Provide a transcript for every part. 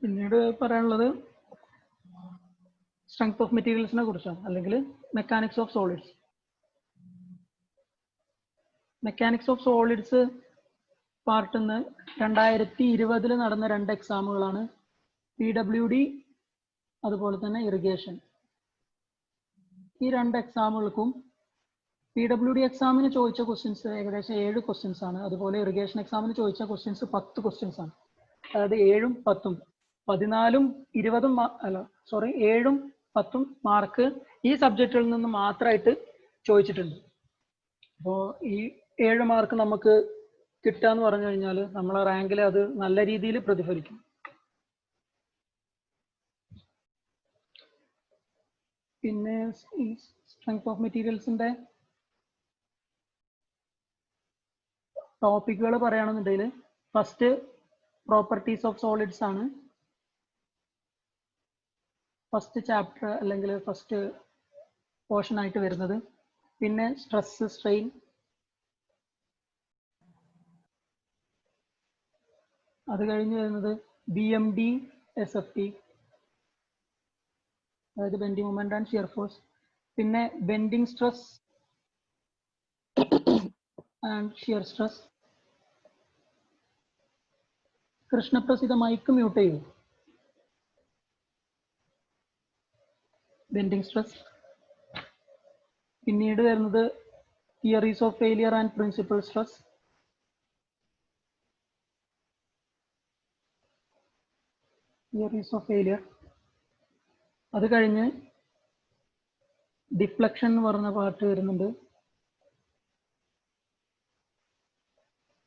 പിന്നീട് പറയാനുള്ളത് strength of മെറ്റീരിയൽസിനെ കുറിച്ചാണ്, അല്ലെങ്കിൽ mechanics of solids. Mechanics of solids പാർട്ടിന്ന് 2020 നടന്ന 2 എക്സാമുകളാണ് PWD അതുപോലെ തന്നെ ഇറിഗേഷൻ. ഈ 2 എക്സാമുകൾക്കും PWD എക്സാമിന് ചോദിച്ച ക്വസ്റ്റ്യൻസ് ഏകദേശം 7 ക്വസ്റ്റ്യൻസ് ആണ്. അതുപോലെ ഇറിഗേഷൻ എക്സാമിന് ചോദിച്ച ക്വസ്റ്റ്യൻസ് 10 ക്വസ്റ്റ്യൻസ് ആണ്. അതായത് 7ഉം 10ഉം 14ഉം 20ഉം 7ഉം 10ഉം മാർക്ക് ഈ സബ്ജക്റ്റുകളിൽ നിന്ന് മാത്രമായിട്ട് ചോദിച്ചിട്ടുണ്ട്. അപ്പോൾ ഈ 7 മാർക്ക് നമുക്ക് കിട്ടാന്ന് പറഞ്ഞു കഴിഞ്ഞാൽ നമ്മളെ റാങ്കിൽ അത് നല്ല രീതിയിൽ പ്രതിഫലിക്കും. പിന്നെ ഈ സ്ട്രെങ്ത് ഓഫ് മെറ്റീരിയൽസിന്റെ ടോപ്പിക്കുകൾ പറയുകയാണെന്നുണ്ടെങ്കിൽ ഫസ്റ്റ് പ്രോപ്പർട്ടീസ് ഓഫ് സോളിഡ്സ് ആണ് ഫസ്റ്റ് ചാപ്റ്റർ അല്ലെങ്കിൽ ഫസ്റ്റ് പോർഷൻ ആയിട്ട് വരുന്നത്. പിന്നെ സ്ട്രെസ് സ്ട്രെയിൻ, അത് കഴിഞ്ഞ് വരുന്നത് BMD SFT, അതായത് bending moment and shear force. പിന്നെ bending stress and shear stress. Krishnaprasiddha mike mute ചെയ്യൂ. Bending stress. പിന്നീട് വരുന്നത് theories of failure and principal stress. Theories of failure. അത് കഴിഞ്ഞ് ഡിഫ്ലക്ഷൻ എന്ന് പറഞ്ഞ പാർട്ട് വരുന്നുണ്ട്.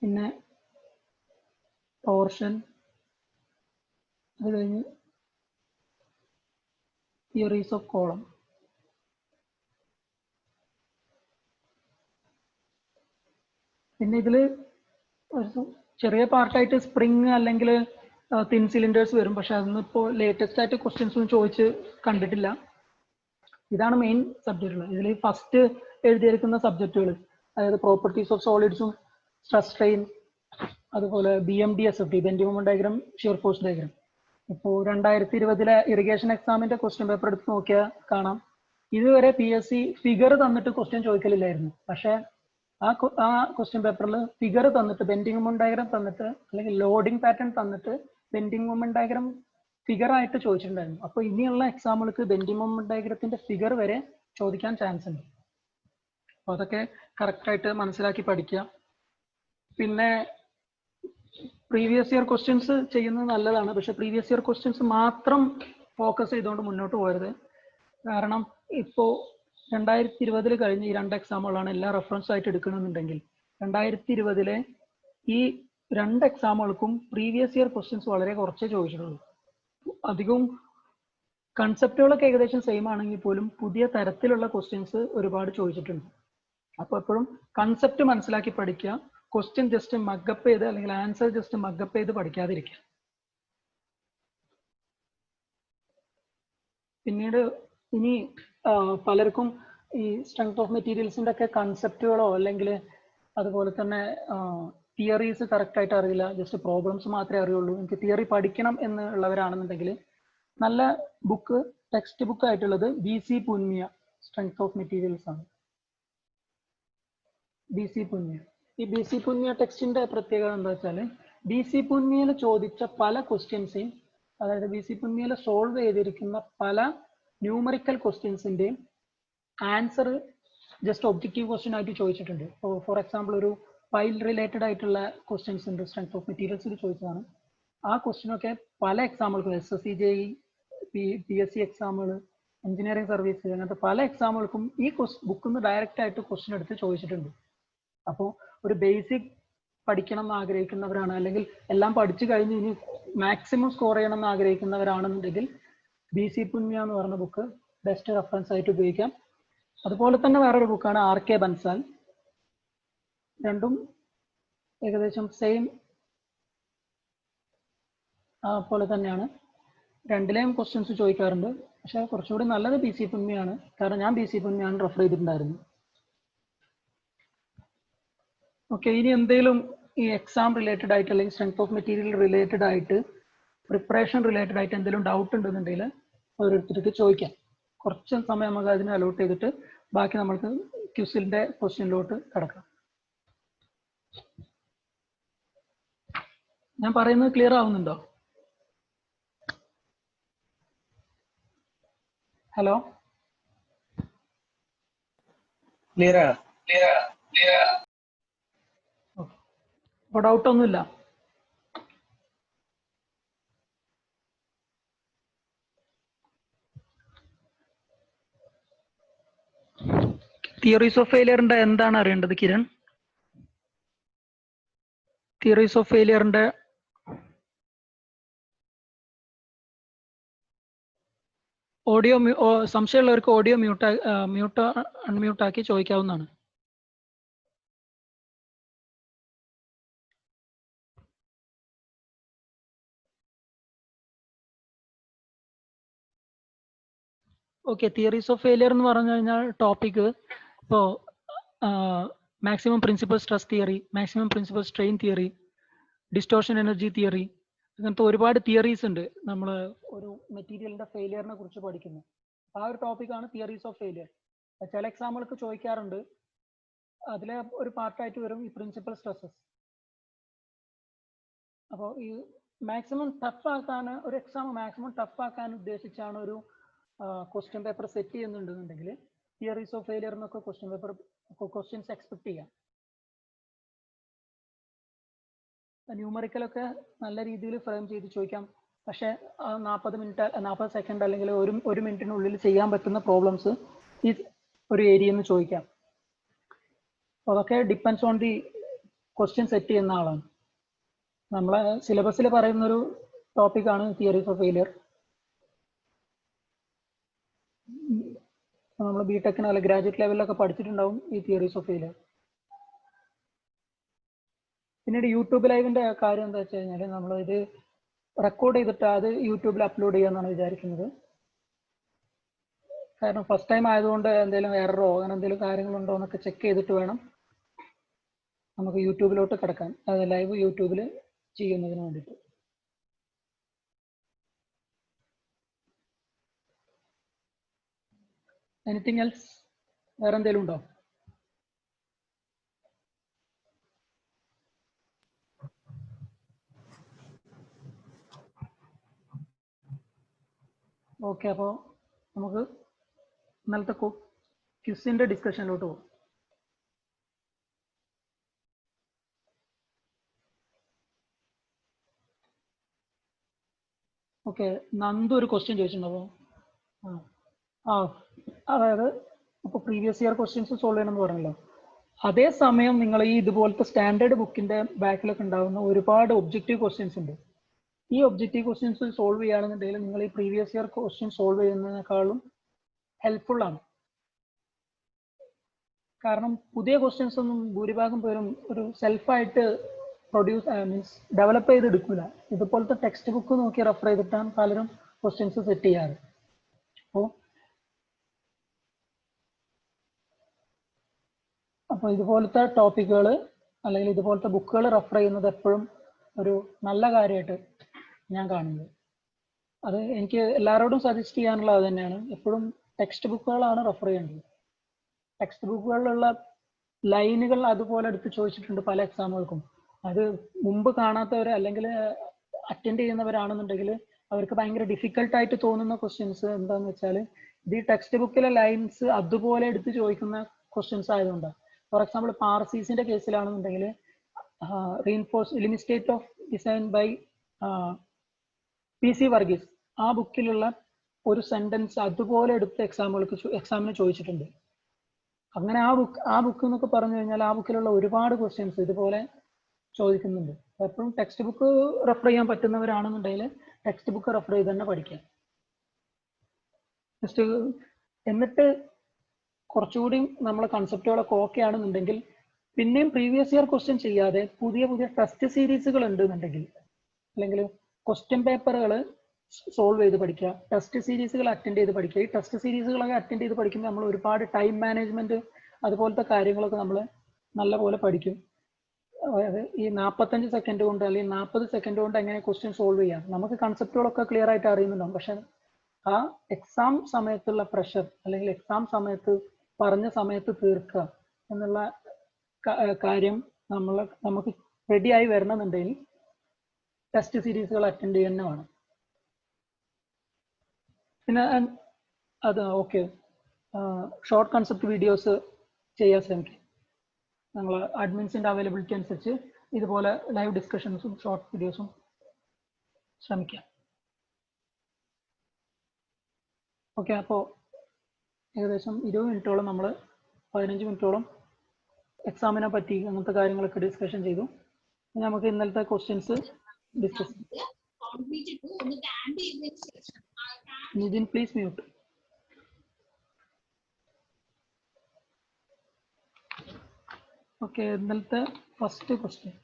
പിന്നെ ടോർഷൻ. അത് കഴിഞ്ഞ് തിയറീസ് ഓഫ് കോളം. പിന്നെ ഇതിൽ ഒരു ചെറിയ പാർട്ടായിട്ട് സ്പ്രിങ് അല്ലെങ്കിൽ തിൻ സിലിണ്ടേഴ്സ് വരും. പക്ഷെ അതൊന്നും ഇപ്പോൾ ലേറ്റസ്റ്റ് ആയിട്ട് ക്വസ്റ്റ്യൻസും ചോദിച്ച് കണ്ടിട്ടില്ല. ഇതാണ് മെയിൻ സബ്ജക്റ്റുകൾ. ഇതിൽ ഫസ്റ്റ് എഴുതിയിരിക്കുന്ന സബ്ജക്റ്റുകൾ, അതായത് പ്രോപ്പർട്ടീസ് ഓഫ് സോളിഡ്സും സ്ട്രെസ് സ്ട്രെയിൻ, അതുപോലെ BMD SFT bending moment diagram, shear force diagram. ഇപ്പോൾ 2020 ഇറിഗേഷൻ എക്സാമിന്റെ ക്വസ്റ്റ്യൻ പേപ്പർ എടുത്ത് നോക്കിയാൽ കാണാം, ഇതുവരെ PSC ഫിഗർ തന്നിട്ട് ക്വസ്റ്റ്യൻ ചോദിക്കലില്ലായിരുന്നു. പക്ഷേ ആ ക്വസ്റ്റ്യൻ പേപ്പറിൽ ഫിഗർ തന്നിട്ട് ബെൻഡിങ് മൊമെന്റ് ഡയഗ്രാം തന്നിട്ട് അല്ലെങ്കിൽ ലോഡിംഗ് പാറ്റേൺ തന്നിട്ട് ബെൻഡിങ് മൊമെന്റ് ഡയഗ്രാം ഫിഗർ ആയിട്ട് ചോദിച്ചിട്ടുണ്ടായിരുന്നു. അപ്പോൾ ഇനിയുള്ള എക്സാമുകൾക്ക് ബെൻഡിങ് മൊമെന്റ് ഡയഗ്രത്തിന്റെ ഫിഗർ വരെ ചോദിക്കാൻ ചാൻസ് ഉണ്ട്. അപ്പോൾ അതൊക്കെ കറക്റ്റായിട്ട് മനസ്സിലാക്കി പഠിക്കുക. പിന്നെ പ്രീവിയസ് ഇയർ ക്വസ്റ്റ്യൻസ് ചെയ്യുന്നത് നല്ലതാണ്, പക്ഷെ പ്രീവിയസ് ഇയർ ക്വസ്റ്റ്യൻസ് മാത്രം ഫോക്കസ് ചെയ്തുകൊണ്ട് മുന്നോട്ട് പോകരുത്. കാരണം ഇപ്പോൾ 2020 കഴിഞ്ഞ് ഈ 2 എക്സാമുകളാണ് എല്ലാ റെഫറൻസ് ആയിട്ട് എടുക്കണമെന്നുണ്ടെങ്കിൽ 2020 ഈ 2 എക്സാമുകൾക്കും പ്രീവിയസ് ഇയർ ക്വസ്റ്റ്യൻസ് വളരെ കുറച്ചേ ചോദിച്ചിട്ടുള്ളൂ. അധികവും കൺസെപ്റ്റുകളൊക്കെ ഏകദേശം സെയിം ആണെങ്കിൽ പോലും പുതിയ തരത്തിലുള്ള ക്വസ്റ്റ്യൻസ് ഒരുപാട് ചോദിച്ചിട്ടുണ്ട്. അപ്പോൾ എപ്പോഴും കൺസെപ്റ്റ് മനസ്സിലാക്കി പഠിക്കുക. ക്വസ്റ്റ്യൻ ജസ്റ്റ് മഗപ്പ് ചെയ്ത് അല്ലെങ്കിൽ ആൻസർ ജസ്റ്റ് മഗപ്പ് ചെയ്ത് പഠിക്കാതിരിക്കുക. പിന്നീട് ഇനി പലർക്കും ഈ സ്ട്രെങ്ത് ഓഫ് മെറ്റീരിയൽസിന്റെ ഒക്കെ കൺസെപ്റ്റുകളോ അല്ലെങ്കിൽ അതുപോലെ തന്നെ തിയറീസ് കറക്റ്റ് ആയിട്ട് അറിയില്ല, ജസ്റ്റ് പ്രോബ്ലംസ് മാത്രമേ അറിയുള്ളൂ, എനിക്ക് തിയറി പഠിക്കണം എന്നുള്ളവരാണെന്നുണ്ടെങ്കിൽ നല്ല ബുക്ക്, ടെക്സ്റ്റ് ബുക്ക് ആയിട്ടുള്ളത് BC പുന്യ സ്ട്രെങ്ത് ഓഫ് മെറ്റീരിയൽസ് ആണ്. BC പുന്യ. ഈ BC പുന്യ ടെക്സ്റ്റിന്റെ പ്രത്യേകത എന്താ വെച്ചാൽ BC പുന്യയിൽ ചോദിച്ച പല ക്വസ്റ്റ്യൻസെയും, അതായത് BC പുന്യയിൽ സോൾവ് ചെയ്തിരിക്കുന്ന പല ന്യൂമറിക്കൽ ക്വസ്റ്റ്യൻസിന്റെയും ആൻസർ ജസ്റ്റ് ഒബ്ജക്റ്റീവ് ക്വസ്റ്റ്യൻ ആയിട്ട് ചോദിച്ചിട്ടുണ്ട്. ഫോർ എക്സാമ്പിൾ ഒരു ഫൈൽ റിലേറ്റഡ് ആയിട്ടുള്ള ക്വസ്റ്റ്യൻസ് ഉണ്ട്, സ്ട്രെങ്ത് ഓഫ് മെറ്റീരിയൽസിൽ ചോദിച്ചതാണ്. ആ ക്വസ്റ്റ്യനൊക്കെ പല എക്സാമുകൾക്കും SSC JEE PSC എക്സാമുകൾ, എഞ്ചിനീയറിംഗ് സർവീസ്, അങ്ങനത്തെ പല എക്സാമുകൾക്കും ഈ ബുക്കിൽ നിന്ന് ഡയറക്റ്റ് ആയിട്ട് ക്വസ്റ്റ്യൻ എടുത്ത് ചോദിച്ചിട്ടുണ്ട്. അപ്പോൾ ഒരു ബേസിക് പഠിക്കണം എന്ന് ആഗ്രഹിക്കുന്നവരാണ്, അല്ലെങ്കിൽ എല്ലാം പഠിച്ചു കഴിഞ്ഞ് ഇനി മാക്സിമം സ്കോർ ചെയ്യണം എന്ന് ആഗ്രഹിക്കുന്നവരാണെന്നുണ്ടെങ്കിൽ BC പുന്യ എന്ന് പറഞ്ഞ ബുക്ക് ബെസ്റ്റ് റെഫറൻസ് ആയിട്ട് ഉപയോഗിക്കാം. അതുപോലെ തന്നെ വേറൊരു ബുക്കാണ് RK ബൻസാൽ. രണ്ടും ഏകദേശം സെയിം പോലെ തന്നെയാണ്. രണ്ടിലെയും ക്വസ്റ്റ്യൻസ് ചോദിക്കാറുണ്ട്, പക്ഷെ കുറച്ചുകൂടി നല്ലത് BC പുന്യയാണ്. കാരണം ഞാൻ BC പുന്യാണ് റെഫർ ചെയ്തിട്ടുണ്ടായിരുന്നു. ഓക്കെ, ഇനി എന്തെങ്കിലും ഈ എക്സാം റിലേറ്റഡ് ആയിട്ട് അല്ലെങ്കിൽ സ്ട്രെങ്ത് ഓഫ് മെറ്റീരിയൽ റിലേറ്റഡ് ആയിട്ട് പ്രിപ്പറേഷൻ റിലേറ്റഡ് ആയിട്ട് എന്തെങ്കിലും ഡൗട്ട് ഉണ്ടെന്നുണ്ടെങ്കിൽ ഓരോരുത്തർക്ക് ചോദിക്കാം. കുറച്ച് സമയം നമുക്ക് അതിന് അലോട്ട് ചെയ്തിട്ട് ബാക്കി നമ്മൾക്ക് ക്യൂസിന്റെ ക്വസ്റ്റ്യനിലോട്ട് കിടക്കാം. ഞാൻ പറയുന്നത് ക്ലിയർ ആവുന്നുണ്ടോ? ഹലോ, ക്ലിയർ ആണ്. അപ്പോൾ ഡൗട്ട് ഒന്നുമില്ല. തിയറീസ് ഓഫ് ഫെയിലിയറിന്റെ എന്താണ് അറിയേണ്ടത് കിരൺ? തിയറീസ് ഓഫ് ഫെയിലിയറിന്റെ ഓഡിയോ സംശയമുള്ളവർക്ക് ഓഡിയോ മ്യൂട്ട് അൺമ്യൂട്ട് ആക്കി ചോദിക്കാവുന്നതാണ്. ഓക്കെ, തിയറീസ് ഓഫ് ഫെയിലിയർ എന്ന് പറഞ്ഞു കഴിഞ്ഞാൽ ടോപ്പിക് ഇപ്പോൾ maximum principal stress theory, maximum principal strain theory, distortion energy theory, അങ്ങനത്തെ ഒരുപാട് തിയറീസ് ഉണ്ട് നമ്മൾ ഒരു മെറ്റീരിയലിന്റെ ഫെയിലിയറിനെ കുറിച്ച് പഠിക്കുന്നത്. ആ ഒരു ടോപ്പിക്കാണ് തിയറീസ് ഓഫ് ഫെയിലിയർ. ചില എക്സാമുകൾക്ക് ചോദിക്കാറുണ്ട്, അതിലെ ഒരു പാർട്ടായിട്ട് വരും ഈ പ്രിൻസിപ്പൽ സ്ട്രെസ്സസ്. അപ്പോൾ ഈ മാക്സിമം ടഫ് ആക്കാൻ, ഒരു എക്സാം മാക്സിമം ടഫ് ആക്കാൻ ഉദ്ദേശിച്ചാണ് ഒരു ക്വസ്റ്റ്യൻ പേപ്പർ സെറ്റ് ചെയ്യുന്നുണ്ടെന്നുണ്ടെങ്കിൽ തിയറീസ് ഓഫ് ഫെയിലിയറിനൊക്കെ ക്വസ്റ്റ്യൻസ് എക്സ്പെക്ട് ചെയ്യാം. ന്യൂമറിക്കലൊക്കെ നല്ല രീതിയിൽ ഫ്രെയിം ചെയ്ത് ചോദിക്കാം. പക്ഷെ 40 സെക്കൻഡ് അല്ലെങ്കിൽ ഒരു മിനിറ്റിനുള്ളിൽ ചെയ്യാൻ പറ്റുന്ന പ്രോബ്ലംസ് ഈ ഒരു ഏരിയയിൽ നിന്ന് ചോദിക്കാം. അതൊക്കെ depends on the question set ചെയ്യുന്ന ആളാണ്. നമ്മളെ സിലബസിൽ പറയുന്നൊരു ടോപ്പിക്കാണ് തിയറീസ് ഓഫ് ഫെയിലിയർ. നമ്മൾ ബിടെക്കിന് അല്ലെങ്കിൽ ഗ്രാജുവേറ്റ് ലെവലിലൊക്കെ പഠിച്ചിട്ടുണ്ടാവും ഈ തിയറീസ് ഓഫ് ഫെയിലിയർ. പിന്നീട് യൂട്യൂബ് ലൈവിന്റെ കാര്യം എന്താ വെച്ച് കഴിഞ്ഞാൽ നമ്മൾ ഇത് റെക്കോർഡ് ചെയ്തിട്ട് അത് യൂട്യൂബിൽ അപ്ലോഡ് ചെയ്യാമെന്നാണ് വിചാരിക്കുന്നത്. കാരണം ഫസ്റ്റ് ടൈം ആയതുകൊണ്ട് എന്തെങ്കിലും എററോ അങ്ങനെ എന്തെങ്കിലും കാര്യങ്ങളുണ്ടോ എന്നൊക്കെ ചെക്ക് ചെയ്തിട്ട് വേണം നമുക്ക് യൂട്യൂബിലോട്ട് കിടക്കാൻ, അത് ലൈവ് യൂട്യൂബിൽ ചെയ്യുന്നതിന് വേണ്ടിയിട്ട്. Anything else? വേറെ എന്തെങ്കിലും ഉണ്ടോ? ഓക്കെ, അപ്പോൾ നമുക്ക് ഇന്നലത്തെ ക്വിസിന്റെ ഡിസ്കഷനിലോട്ട് പോകും. ഓക്കെ, നന്ദു ഒരു ക്വസ്റ്റ്യൻ ചോദിച്ചിട്ടുണ്ടോ? അതായത് ഇപ്പോൾ പ്രീവിയസ് ഇയർ ക്വസ്റ്റ്യൻസ് സോൾവ് ചെയ്യണമെന്ന് പറഞ്ഞല്ലോ. അതേസമയം നിങ്ങൾ ഈ ഇതുപോലത്തെ സ്റ്റാൻഡേർഡ് ബുക്കിന്റെ ബാക്കിലൊക്കെ ഉണ്ടാകുന്ന ഒരുപാട് ഒബ്ജക്റ്റീവ് ക്വസ്റ്റ്യൻസ് ഉണ്ട്. ഈ ഒബ്ജക്റ്റീവ് ക്വസ്റ്റ്യൻസ് സോൾവ് ചെയ്യുകയാണെന്നുണ്ടെങ്കിൽ നിങ്ങൾ ഈ പ്രീവിയസ് ഇയർ ക്വസ്റ്റ്യൻ സോൾവ് ചെയ്യുന്നതിനേക്കാളും ഹെൽപ്ഫുൾ ആണ്. കാരണം പുതിയ ക്വസ്റ്റ്യൻസ് ഒന്നും ഭൂരിഭാഗം പേരും ഒരു സെൽഫായിട്ട് മീൻസ് ഡെവലപ്പ് ചെയ്തെടുക്കില്ല. ഇതുപോലത്തെ ടെക്സ്റ്റ് ബുക്ക് നോക്കി റെഫർ ചെയ്തിട്ടാണ് പലരും ക്വസ്റ്റ്യൻസ് സെറ്റ് ചെയ്യാറ്. അപ്പോൾ ഇതുപോലത്തെ ടോപ്പിക്കുകൾ അല്ലെങ്കിൽ ഇതുപോലത്തെ ബുക്കുകൾ റെഫർ ചെയ്യുന്നത് എപ്പോഴും ഒരു നല്ല കാര്യമായിട്ട് ഞാൻ കാണുന്നത്. അത് എനിക്ക് എല്ലാവരോടും സജസ്റ്റ് ചെയ്യാനുള്ളത് അത് തന്നെയാണ്. എപ്പോഴും ടെക്സ്റ്റ് ബുക്കുകളാണ് റെഫർ ചെയ്യേണ്ടത്. ടെക്സ്റ്റ് ബുക്കുകളിലുള്ള ലൈനുകൾ അതുപോലെ എടുത്ത് ചോദിച്ചിട്ടുണ്ട് പല എക്സാമുകൾക്കും. അത് മുമ്പ് കാണാത്തവർ അല്ലെങ്കിൽ അറ്റൻഡ് ചെയ്യുന്നവരാണെന്നുണ്ടെങ്കിൽ അവർക്ക് ഭയങ്കര ഡിഫിക്കൽട്ടായിട്ട് തോന്നുന്ന ക്വസ്റ്റ്യൻസ് എന്താണെന്ന് വെച്ചാൽ ഇത് ഈ ടെക്സ്റ്റ് ബുക്കിലെ ലൈൻസ് അതുപോലെ എടുത്ത് ചോദിക്കുന്ന ക്വസ്റ്റ്യൻസ് ആയതുകൊണ്ടാണ്. ഫോർ എക്സാമ്പിൾ പാർസീസിന്റെ കേസിലാണെന്നുണ്ടെങ്കിൽ reinforce limit state of design by PC Varghese, ആ ബുക്കിലുള്ള ഒരു സെന്റൻസ് അതുപോലെ എടുത്ത് എക്സാമിന് ചോദിച്ചിട്ടുണ്ട്. അങ്ങനെ ആ ബുക്ക് എന്നൊക്കെ പറഞ്ഞു കഴിഞ്ഞാൽ ആ ബുക്കിലുള്ള ഒരുപാട് ക്വസ്റ്റ്യൻസ് ഇതുപോലെ ചോദിക്കുന്നുണ്ട്. എപ്പോഴും ടെക്സ്റ്റ് ബുക്ക് റെഫർ ചെയ്യാൻ പറ്റുന്നവരാണെന്നുണ്ടെങ്കിൽ ടെക്സ്റ്റ് ബുക്ക് റെഫർ ചെയ്ത് തന്നെ പഠിക്കാം. ജസ്റ്റ് എന്നിട്ട് കുറച്ചുകൂടി നമ്മളെ കൺസെപ്റ്റുകളൊക്കെ ഓക്കെ ആണെന്നുണ്ടെങ്കിൽ പിന്നെയും പ്രീവിയസ് ഇയർ ക്വസ്റ്റ്യൻ ചെയ്യാതെ പുതിയ പുതിയ ടെസ്റ്റ് സീരീസുകൾ ഉണ്ടെന്നുണ്ടെങ്കിൽ അല്ലെങ്കിൽ ക്വസ്റ്റ്യൻ പേപ്പറുകൾ സോൾവ് ചെയ്ത് പഠിക്കുക, ടെസ്റ്റ് സീരീസുകൾ അറ്റൻഡ് ചെയ്ത് പഠിക്കുക. ഈ ടെസ്റ്റ് സീരീസുകളൊക്കെ അറ്റൻഡ് ചെയ്ത് പഠിക്കുമ്പോൾ നമ്മൾ ഒരുപാട് ടൈം മാനേജ്മെന്റ് അതുപോലത്തെ കാര്യങ്ങളൊക്കെ നമ്മൾ നല്ലപോലെ പഠിക്കും. അതായത് ഈ 45 സെക്കൻഡ് കൊണ്ട് അല്ലെങ്കിൽ 40 സെക്കൻഡ് കൊണ്ട് എങ്ങനെ ക്വസ്റ്റ്യൻ സോൾവ് ചെയ്യാം, നമുക്ക് കൺസെപ്റ്റുകളൊക്കെ ക്ലിയർ ആയിട്ട് അറിയുന്നുണ്ടാവും. പക്ഷെ ആ എക്സാം സമയത്തുള്ള പ്രഷർ അല്ലെങ്കിൽ എക്സാം സമയത്ത് പറഞ്ഞ സമയത്ത് തീർക്കുക എന്നുള്ള കാര്യം നമുക്ക് റെഡി ആയി വരണമെന്നുണ്ടെങ്കിൽ ടെസ്റ്റ് സീരീസുകൾ അറ്റൻഡ് ചെയ്യുന്ന വേണം. പിന്നെ അത് ഓക്കെ, ഷോർട്ട് കൺസെപ്റ്റ് വീഡിയോസ് ചെയ്യാൻ ശ്രമിക്കും. ഞങ്ങൾ അഡ്മിൻസിൻ്റെ അവൈലബിലിറ്റി അനുസരിച്ച് ഇതുപോലെ ലൈവ് ഡിസ്കഷൻസും ഷോർട്ട് വീഡിയോസും ശ്രമിക്കാം. ഓക്കെ, അപ്പോൾ ഏകദേശം 20 മിനിറ്റോളം നമ്മൾ 15 മിനിറ്റോളം എക്സാമിനെ പറ്റി അങ്ങനത്തെ കാര്യങ്ങളൊക്കെ ഡിസ്കഷൻ ചെയ്തു. നമുക്ക് ഇന്നലത്തെ ക്വസ്റ്റ്യൻസ് ഡിസ്കസ് ചെയ്യാം. Nithin please mute. ഓക്കെ, ഇന്നലത്തെ ഫസ്റ്റ് ക്വസ്റ്റ്യൻ.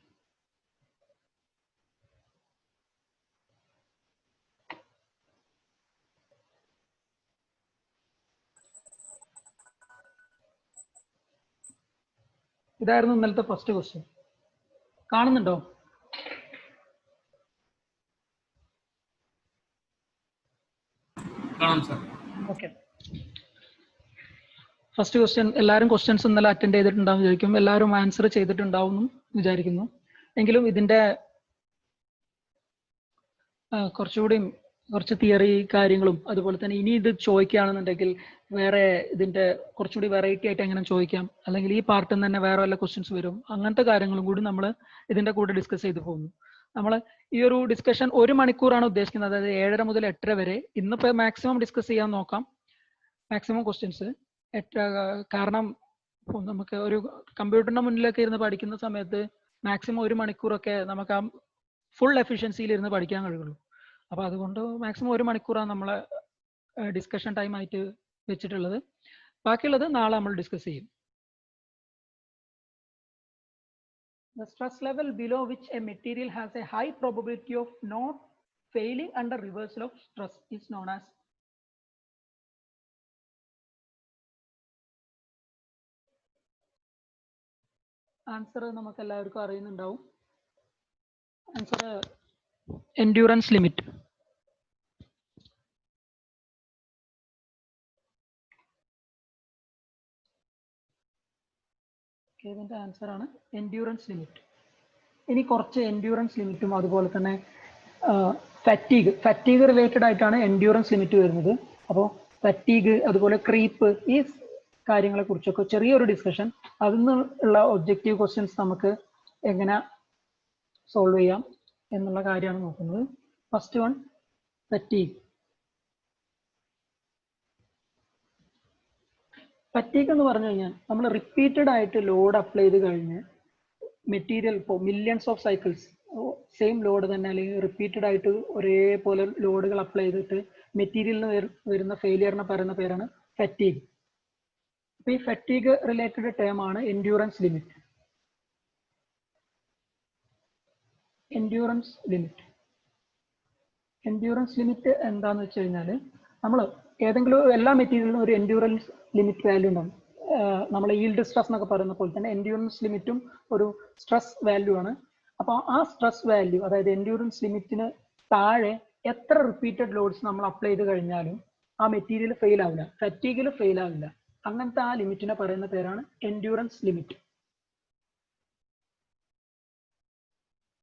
ഇതായിരുന്നു ഇന്നലത്തെ ഫസ്റ്റ് ക്വസ്റ്റ്യൻ. കാണുന്നുണ്ടോ? Okay, first question. എല്ലാവരും ക്വസ്റ്റ്യൻസ് ഇന്നലെ അറ്റൻഡ് ചെയ്തിട്ടുണ്ടാവും വിചാരിക്കും, എല്ലാവരും ആൻസർ ചെയ്തിട്ടുണ്ടാവും വിചാരിക്കുന്നു. എങ്കിലും ഇതിന്റെ കുറച്ച് തിയറി കാര്യങ്ങളും അതുപോലെ തന്നെ ഇനി ഇത് ചോദിക്കുകയാണെന്നുണ്ടെങ്കിൽ വേറെ ഇതിന്റെ കുറച്ചുകൂടി വെറൈറ്റി ആയിട്ട് എങ്ങനെ ചോദിക്കാം, അല്ലെങ്കിൽ ഈ പാർട്ടിൽ നിന്ന് തന്നെ വേറെ വല്ല ക്വസ്റ്റ്യൻസ് വരും, അങ്ങനത്തെ കാര്യങ്ങളും കൂടി നമ്മൾ ഇതിന്റെ കൂടെ ഡിസ്കസ് ചെയ്തു പോകുന്നു. നമ്മൾ ഈ ഒരു ഡിസ്കഷൻ 1 മണിക്കൂറാണ് ഉദ്ദേശിക്കുന്നത്, അതായത് 7:30 മുതൽ 8:30 വരെ. ഇന്നിപ്പോൾ മാക്സിമം ഡിസ്കസ് ചെയ്യാൻ നോക്കാം, മാക്സിമം ക്വസ്റ്റ്യൻസ്. കാരണം നമുക്ക് ഒരു കമ്പ്യൂട്ടറിന്റെ മുന്നിലൊക്കെ ഇരുന്ന് പഠിക്കുന്ന സമയത്ത് മാക്സിമം 1 മണിക്കൂറൊക്കെ നമുക്ക് ആ ഫുൾ എഫിഷ്യൻസിയിൽ ഇരുന്ന് പഠിക്കാൻ കഴിയുള്ളൂ. അപ്പൊ അതുകൊണ്ട് മാക്സിമം 1 മണിക്കൂറാണ് നമ്മളെ ഡിസ്കഷൻ ടൈം ആയിട്ട് വെച്ചിട്ടുള്ളത്. ബാക്കിയുള്ളത് നാളെ നമ്മൾ ഡിസ്കസ് ചെയ്യും. The stress level below which a material has a high probability of not failing under reversal of stress is known as. Answer നമുക്ക് എല്ലാവർക്കും അറിയുന്നുണ്ടാവും. Answer endurance limit. ഇതിന്റെ ആൻസർ ആണ് എൻഡ്യൂറൻസ് ലിമിറ്റ്. ഇനി കുറച്ച് എൻഡ്യൂറൻസ് ലിമിറ്റും അതുപോലെ തന്നെ ഫറ്റീഗ് റിലേറ്റഡ് ആയിട്ടാണ് എൻഡ്യൂറൻസ് ലിമിറ്റ് വരുന്നത്. അപ്പോൾ ഫറ്റീഗ് അതുപോലെ ക്രീപ്പ് ഈ കാര്യങ്ങളെ കുറിച്ചൊക്കെ ചെറിയൊരു ഡിസ്കഷൻ, അതിൽ നിന്നുള്ള ഒബ്ജക്റ്റീവ് ക്വസ്റ്റ്യൻസ് നമുക്ക് എങ്ങനെ സോൾവ് ചെയ്യാം എന്നുള്ള കാര്യമാണ് നോക്കുന്നത്. First one, fatigue. ഫറ്റീഗ് എന്ന് പറഞ്ഞു കഴിഞ്ഞാൽ നമ്മൾ റിപ്പീറ്റഡ് ആയിട്ട് ലോഡ് അപ്ലൈ ചെയ്ത് കഴിഞ്ഞ് മെറ്റീരിയൽ ഇപ്പോൾ millions of cycles same load തന്നെ അല്ലെങ്കിൽ റിപ്പീറ്റഡ് ആയിട്ട് ഒരേപോലെ ലോഡുകൾ അപ്ലൈ ചെയ്തിട്ട് മെറ്റീരിയലിന് വരുന്ന ഫെയിലിയറിനെ പറയുന്ന പേരാണ് ഫറ്റീഗ്. അപ്പോൾ ഈ ഫറ്റീഗ് റിലേറ്റഡ് ടേം ആണ് എൻഡ്യൂറൻസ് ലിമിറ്റ്. എൻഡ്യൂറൻസ് ലിമിറ്റ് എന്താന്ന് വെച്ച് കഴിഞ്ഞാൽ നമ്മൾ ഏതെങ്കിലും എല്ലാ മെറ്റീരിയലിനും ഒരു എൻഡ്യൂറൻസ് ലിമിറ്റ് വാല്യൂ ഉണ്ടാവും. നമ്മൾ ഈൽഡ് സ്ട്രെസ് എന്നൊക്കെ പറയുന്ന പോലെ തന്നെ എൻഡ്യൂറൻസ് ലിമിറ്റും ഒരു സ്ട്രെസ് വാല്യൂ ആണ്. അപ്പോൾ ആ സ്ട്രെസ് വാല്യൂ, അതായത് എൻഡ്യൂറൻസ് ലിമിറ്റിന് താഴെ എത്ര റിപ്പീറ്റഡ് ലോഡ്സ് നമ്മൾ അപ്ലൈ ചെയ്ത് കഴിഞ്ഞാലും ആ മെറ്റീരിയൽ ഫെയിൽ ആവില്ല, ഫറ്റീഗിൽ ഫെയിൽ ആവില്ല. അങ്ങനത്തെ ആ ലിമിറ്റിനെ പറയുന്ന പേരാണ് എൻഡ്യൂറൻസ് ലിമിറ്റ്.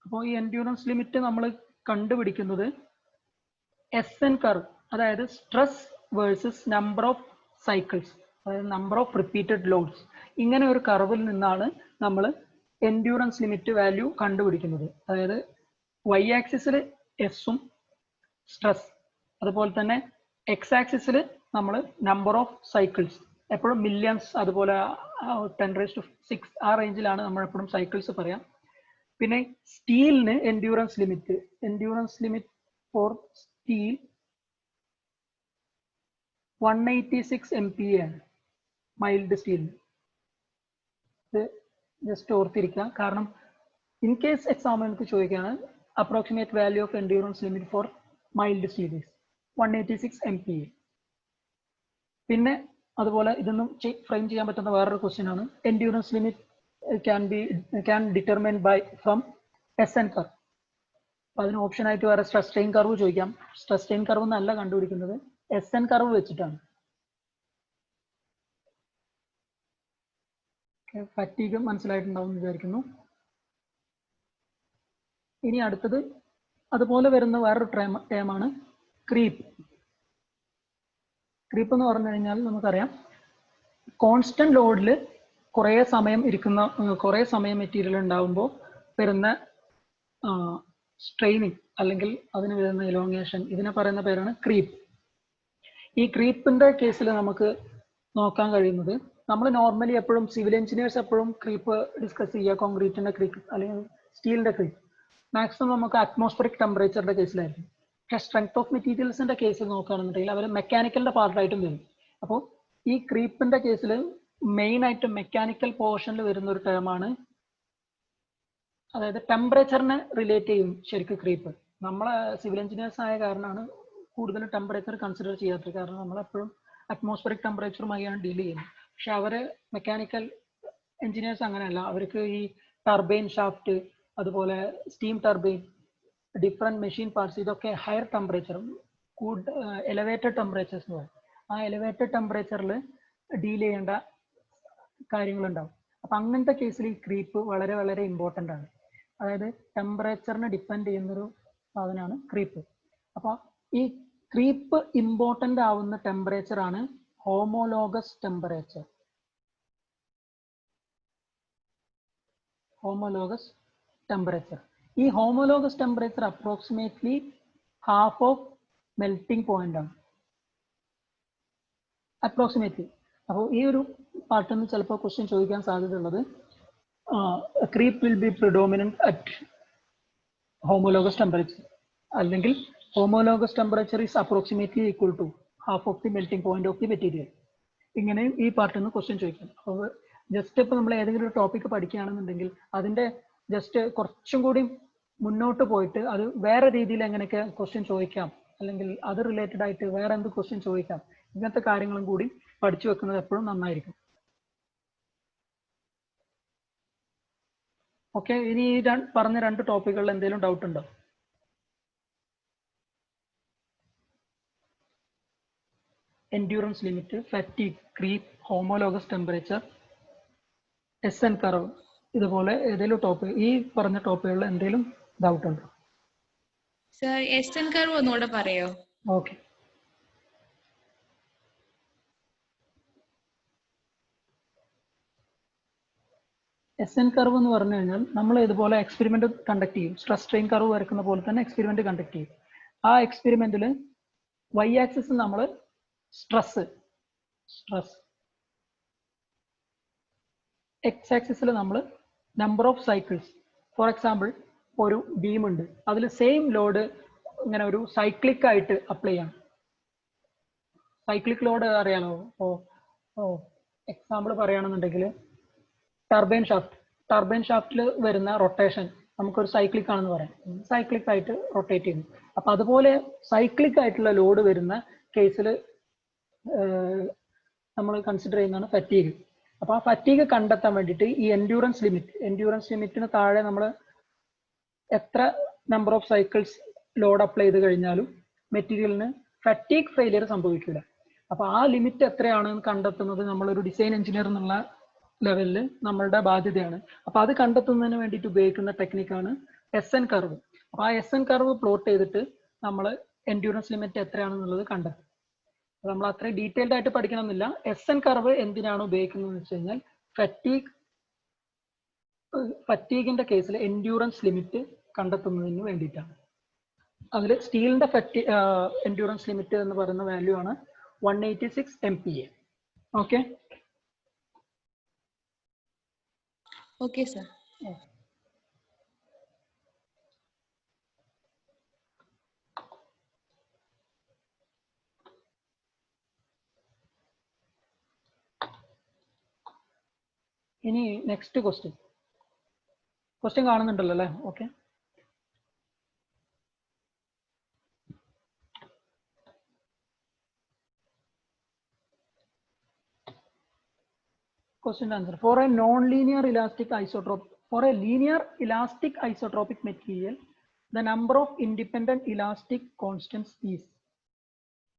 അപ്പോൾ ഈ എൻഡ്യൂറൻസ് ലിമിറ്റ് നമ്മൾ കണ്ടുപിടിക്കുന്നത് SN കർവ്, അതായത് stress versus number of cycles, അതായത് നമ്പർ ഓഫ് റിപ്പീറ്റഡ് ലോഡ്സ്, ഇങ്ങനെ ഒരു കർവിൽ നിന്നാണ് നമ്മൾ എൻഡ്യൂറൻസ് ലിമിറ്റ് വാല്യൂ കണ്ടുപിടിക്കുന്നത്. അതായത് y ആക്സിസിൽ എസും സ്ട്രെസ്, അതുപോലെ തന്നെ x ആക്സിസിൽ നമ്മൾ നമ്പർ ഓഫ് സൈക്കിൾസ്, എപ്പോഴും മില്യൺസ് അതുപോലെ 10⁶ ആ റേഞ്ചിലാണ് നമ്മൾ എപ്പോഴും സൈക്കിൾസ് പറയാം. പിന്നെ സ്റ്റീലിന് endurance limit for steel 186 MPa ആണ് മൈൽഡ് സ്റ്റീലിന്. ഇത് ജസ്റ്റ് ഓർത്തിരിക്കുക, കാരണം ഇൻ കേസ് എക്സാമിന് എനിക്ക് ചോദിക്കുകയാണ് approximate value of endurance limit for mild steel is 186 MPa. പിന്നെ അതുപോലെ ഇതൊന്നും ഫ്രെയിം ചെയ്യാൻ പറ്റുന്ന വേറൊരു ക്വസ്റ്റ്യൻ ആണ് endurance limit can determine by from SN curve. അപ്പോൾ അതിന് ഓപ്ഷൻ ആയിട്ട് വേറെ സ്ട്രെസ് സ്ട്രെയിൻ കർവ് ചോദിക്കാം. സ്ട്രെസ് സ്ട്രെയിൻ കർവ് എന്നല്ല കണ്ടുപിടിക്കുന്നത്, SN കർവ് വെച്ചിട്ടാണ്. ഫറ്റീഗ് മനസ്സിലായിട്ടുണ്ടാവും എന്ന് വിചാരിക്കുന്നു. ഇനി അടുത്തത് അതുപോലെ വരുന്ന വേറൊരു ടേമാണ് ക്രീപ്പ്. ക്രീപ്പ് എന്ന് പറഞ്ഞു കഴിഞ്ഞാൽ നമുക്കറിയാം, കോൺസ്റ്റന്റ് ലോഡിൽ കുറേ സമയം മെറ്റീരിയൽ ഉണ്ടാകുമ്പോൾ വരുന്ന സ്ട്രെയിനിങ് അല്ലെങ്കിൽ അതിന് വരുന്ന എലോങ്ങേഷൻ, ഇതിനെ പറയുന്ന പേരാണ് ക്രീപ്പ്. ഈ ക്രീപ്പിന്റെ കേസിൽ നമുക്ക് നോക്കാൻ കഴിയുന്നത്, നമ്മൾ നോർമലി എപ്പോഴും സിവിൽ എഞ്ചിനീയേഴ്സ് എപ്പോഴും ക്രീപ്പ് ഡിസ്കസ് ചെയ്യുക, കോൺക്രീറ്റിന്റെ ക്രീപ്പ് അല്ലെങ്കിൽ സ്റ്റീലിന്റെ ക്രീപ്പ് മാക്സിമം നമുക്ക് അറ്റ്മോസ്ഫറിക് ടെമ്പറേച്ചറിന്റെ കേസിലായിരിക്കും. പക്ഷേ സ്ട്രെങ്ത് ഓഫ് മെറ്റീരിയൽസിന്റെ കേസിൽ നോക്കുകയാണെന്നുണ്ടെങ്കിൽ അവർ മെക്കാനിക്കലിന്റെ പാർട്ടായിട്ടും വരും. അപ്പോൾ ഈ ക്രീപ്പിന്റെ കേസിൽ മെയിൻ ആയിട്ട് മെക്കാനിക്കൽ പോർഷനിൽ വരുന്ന ഒരു ടേമാണ്, അതായത് ടെമ്പറേച്ചറിനെ റിലേറ്റ് ചെയ്യും ശരിക്കും ക്രീപ്പ്. നമ്മളെ സിവിൽ എഞ്ചിനീയേഴ്സ് ആയ കാരണമാണ് കൂടുതൽ ടെമ്പറേച്ചർ കൺസിഡർ ചെയ്യാത്തത്. കാരണം നമ്മളെപ്പോഴും അറ്റ്മോസ്ഫറിക് ടെമ്പറേച്ചറുമായാണ് ഡീൽ ചെയ്യുന്നത്. പക്ഷെ അവര് മെക്കാനിക്കൽ എഞ്ചിനീയേഴ്സ് അങ്ങനെയല്ല. അവർക്ക് ഈ ടർബൈൻ ഷാഫ്റ്റ്, അതുപോലെ steam turbine, different machine parts, ഇതൊക്കെ ഹയർ ടെമ്പറേച്ചർ, എലവേറ്റഡ് ടെമ്പറേച്ചേഴ്സ് എന്ന് പറയും. ആ എലവേറ്റഡ് ടെമ്പറേച്ചറിൽ ഡീൽ ചെയ്യേണ്ട കാര്യങ്ങളുണ്ടാവും. അപ്പൊ അങ്ങനത്തെ കേസിൽ ഈ ക്രീപ്പ് വളരെ വളരെ ഇമ്പോർട്ടൻ്റ് ആണ്. അതായത് ടെമ്പറേച്ചറിനെ ഡിപ്പെൻഡ് ചെയ്യുന്നൊരു സാധനമാണ് ക്രീപ്പ്. അപ്പൊ ഈ ക്രീപ്പ് ഇമ്പോർട്ടൻ്റ് ആവുന്ന ടെമ്പറേച്ചർ ആണ് ഹോമോലോഗസ് ടെമ്പറേച്ചർ. Homologous temperature. ഈ homologous temperature approximately half of melting point ആണ്, അപ്രോക്സിമേറ്റ്ലി. അപ്പോൾ ഈ ഒരു പാർട്ടിൽ നിന്ന് ചിലപ്പോൾ ക്വസ്റ്റ്യൻ ചോദിക്കാൻ സാധ്യതയുള്ളത്, creep will be predominant at homologous temperature, അല്ലെങ്കിൽ homologous temperature is approximately equal to half of the melting point of the material. ഇങ്ങനെയും ഈ പാർട്ടിൽ നിന്ന് ക്വസ്റ്റ്യൻ ചോദിക്കാം. അപ്പോൾ ജസ്റ്റ് ഇപ്പോൾ നമ്മൾ ഏതെങ്കിലും ഒരു ടോപ്പിക് പഠിക്കുകയാണെന്നുണ്ടെങ്കിൽ അതിന്റെ ജസ്റ്റ് കുറച്ചും കൂടി മുന്നോട്ട് പോയിട്ട് അത് വേറെ രീതിയിൽ എങ്ങനെയൊക്കെ ക്വസ്റ്റ്യൻ ചോദിക്കാം, അല്ലെങ്കിൽ അത് റിലേറ്റഡ് ആയിട്ട് വേറെ എന്ത് ക്വസ്റ്റ്യൻ ചോദിക്കാം, ഇങ്ങനത്തെ കാര്യങ്ങളും കൂടി പഠിച്ചു വെക്കുന്നത് എപ്പോഴും നന്നായിരിക്കും. ഓക്കെ, ഇനി ഈ പറഞ്ഞ രണ്ട് ടോപ്പിക്കുകളിൽ എന്തെങ്കിലും ഡൗട്ട് ഉണ്ടോ? Endurance limit, fatigue, creep, homologous temperature, SN curve, ഇതുപോലെ ഏതെങ്കിലും ടോപ്പിക്, ഈ പറഞ്ഞ ടോപ്പിക്കുകളിൽ എന്തെങ്കിലും ഡൗട്ട് ഉണ്ടോ? സർ, SN കർവ് ഒന്നുകൂടെ പറയോ? ഓക്കെ, SN കർവ് എന്ന് പറഞ്ഞു കഴിഞ്ഞാൽ നമ്മൾ ഇതുപോലെ എക്സ്പെരിമെന്റ് കണ്ടക്ട് ചെയ്യും. സ്ട്രെസ് സ്ട്രെയിൻ കർവ് വരക്കുന്ന പോലെ തന്നെ എക്സ്പെരിമെന്റ് കണ്ടക്ട് ചെയ്യും. ആ എക്സ്പെരിമെന്റിൽ Y ആക്സിസ് നമ്മൾ സ്ട്രെസ്, X ആക്സിസിൽ നമ്മൾ number of cycles. Four example, ഒരു ബീം ഉണ്ട്, അതിൽ സെയിം ലോഡ് ഇങ്ങനെ ഒരു സൈക്ലിക് ആയിട്ട് അപ്ലൈ ചെയ്യണം. സൈക്ലിക് ലോഡ് അറിയാലോ? എക്സാമ്പിൾ പറയുകയാണെന്നുണ്ടെങ്കിൽ ടർബൈൻ ഷാഫ്റ്റിൽ വരുന്ന റൊട്ടേഷൻ നമുക്കൊരു സൈക്ലിക് ആണെന്ന് പറയാം. സൈക്ലിക് ആയിട്ട് റൊട്ടേറ്റ് ചെയ്യുന്നു. അപ്പൊ അതുപോലെ സൈക്ലിക് ആയിട്ടുള്ള ലോഡ് വരുന്ന കേസിൽ നമ്മൾ കൺസിഡർ ചെയ്യുന്നതാണ് ഫറ്റീഗ്. അപ്പൊ ആ ഫറ്റീഗ് കണ്ടെത്താൻ വേണ്ടിയിട്ട് ഈ എൻഡ്യൂറൻസ് ലിമിറ്റിന് താഴെ നമ്മൾ എത്ര number of cycles load apply ചെയ്ത് കഴിഞ്ഞാലും മെറ്റീരിയലിന് ഫറ്റീഗ് ഫെയിലിയർ സംഭവിക്കില്ല. അപ്പൊ ആ ലിമിറ്റ് എത്രയാണെന്ന് കണ്ടെത്തുന്നത് നമ്മളൊരു ഡിസൈൻ എഞ്ചിനീയർ എന്നുള്ള ലെവലിൽ നമ്മളുടെ ബാധ്യതയാണ്. അപ്പൊ അത് കണ്ടെത്തുന്നതിന് വേണ്ടിയിട്ട് ഉപയോഗിക്കുന്ന ടെക്നിക്കാണ് SN കർവ്. അപ്പൊ ആ SN കർവ് പ്ലോട്ട് ചെയ്തിട്ട് നമ്മൾ എൻഡ്യൂറൻസ് ലിമിറ്റ് എത്രയാണെന്നുള്ളത് കണ്ടെത്തും. നമ്മൾ അത്രയും ഡീറ്റെയിൽഡ് ആയിട്ട് പഠിക്കണമെന്നില്ല. SN കർവ് എന്തിനാണ് ഉപയോഗിക്കുന്നത് എന്ന് വെച്ച് കഴിഞ്ഞാൽ ഫറ്റീഗിന്റെ കേസിൽ എൻഡ്യൂറൻസ് ലിമിറ്റ് കണ്ടെത്തുന്നതിന് വേണ്ടിയിട്ടാണ്. അതിൽ സ്റ്റീലിന്റെ എൻഡ്യൂറൻസ് ലിമിറ്റ് എന്ന് പറയുന്ന വാല്യൂ ആണ് 186 MPa. Okay, okay sir. ഇനി നെക്സ്റ്റ് ക്വസ്റ്റ്യൻ കാണുന്നുണ്ടല്ലോ അല്ലേ? Okay, Question answer. For a non-linear elastic isotropic, for a linear elastic isotropic material, the number of independent elastic constants is.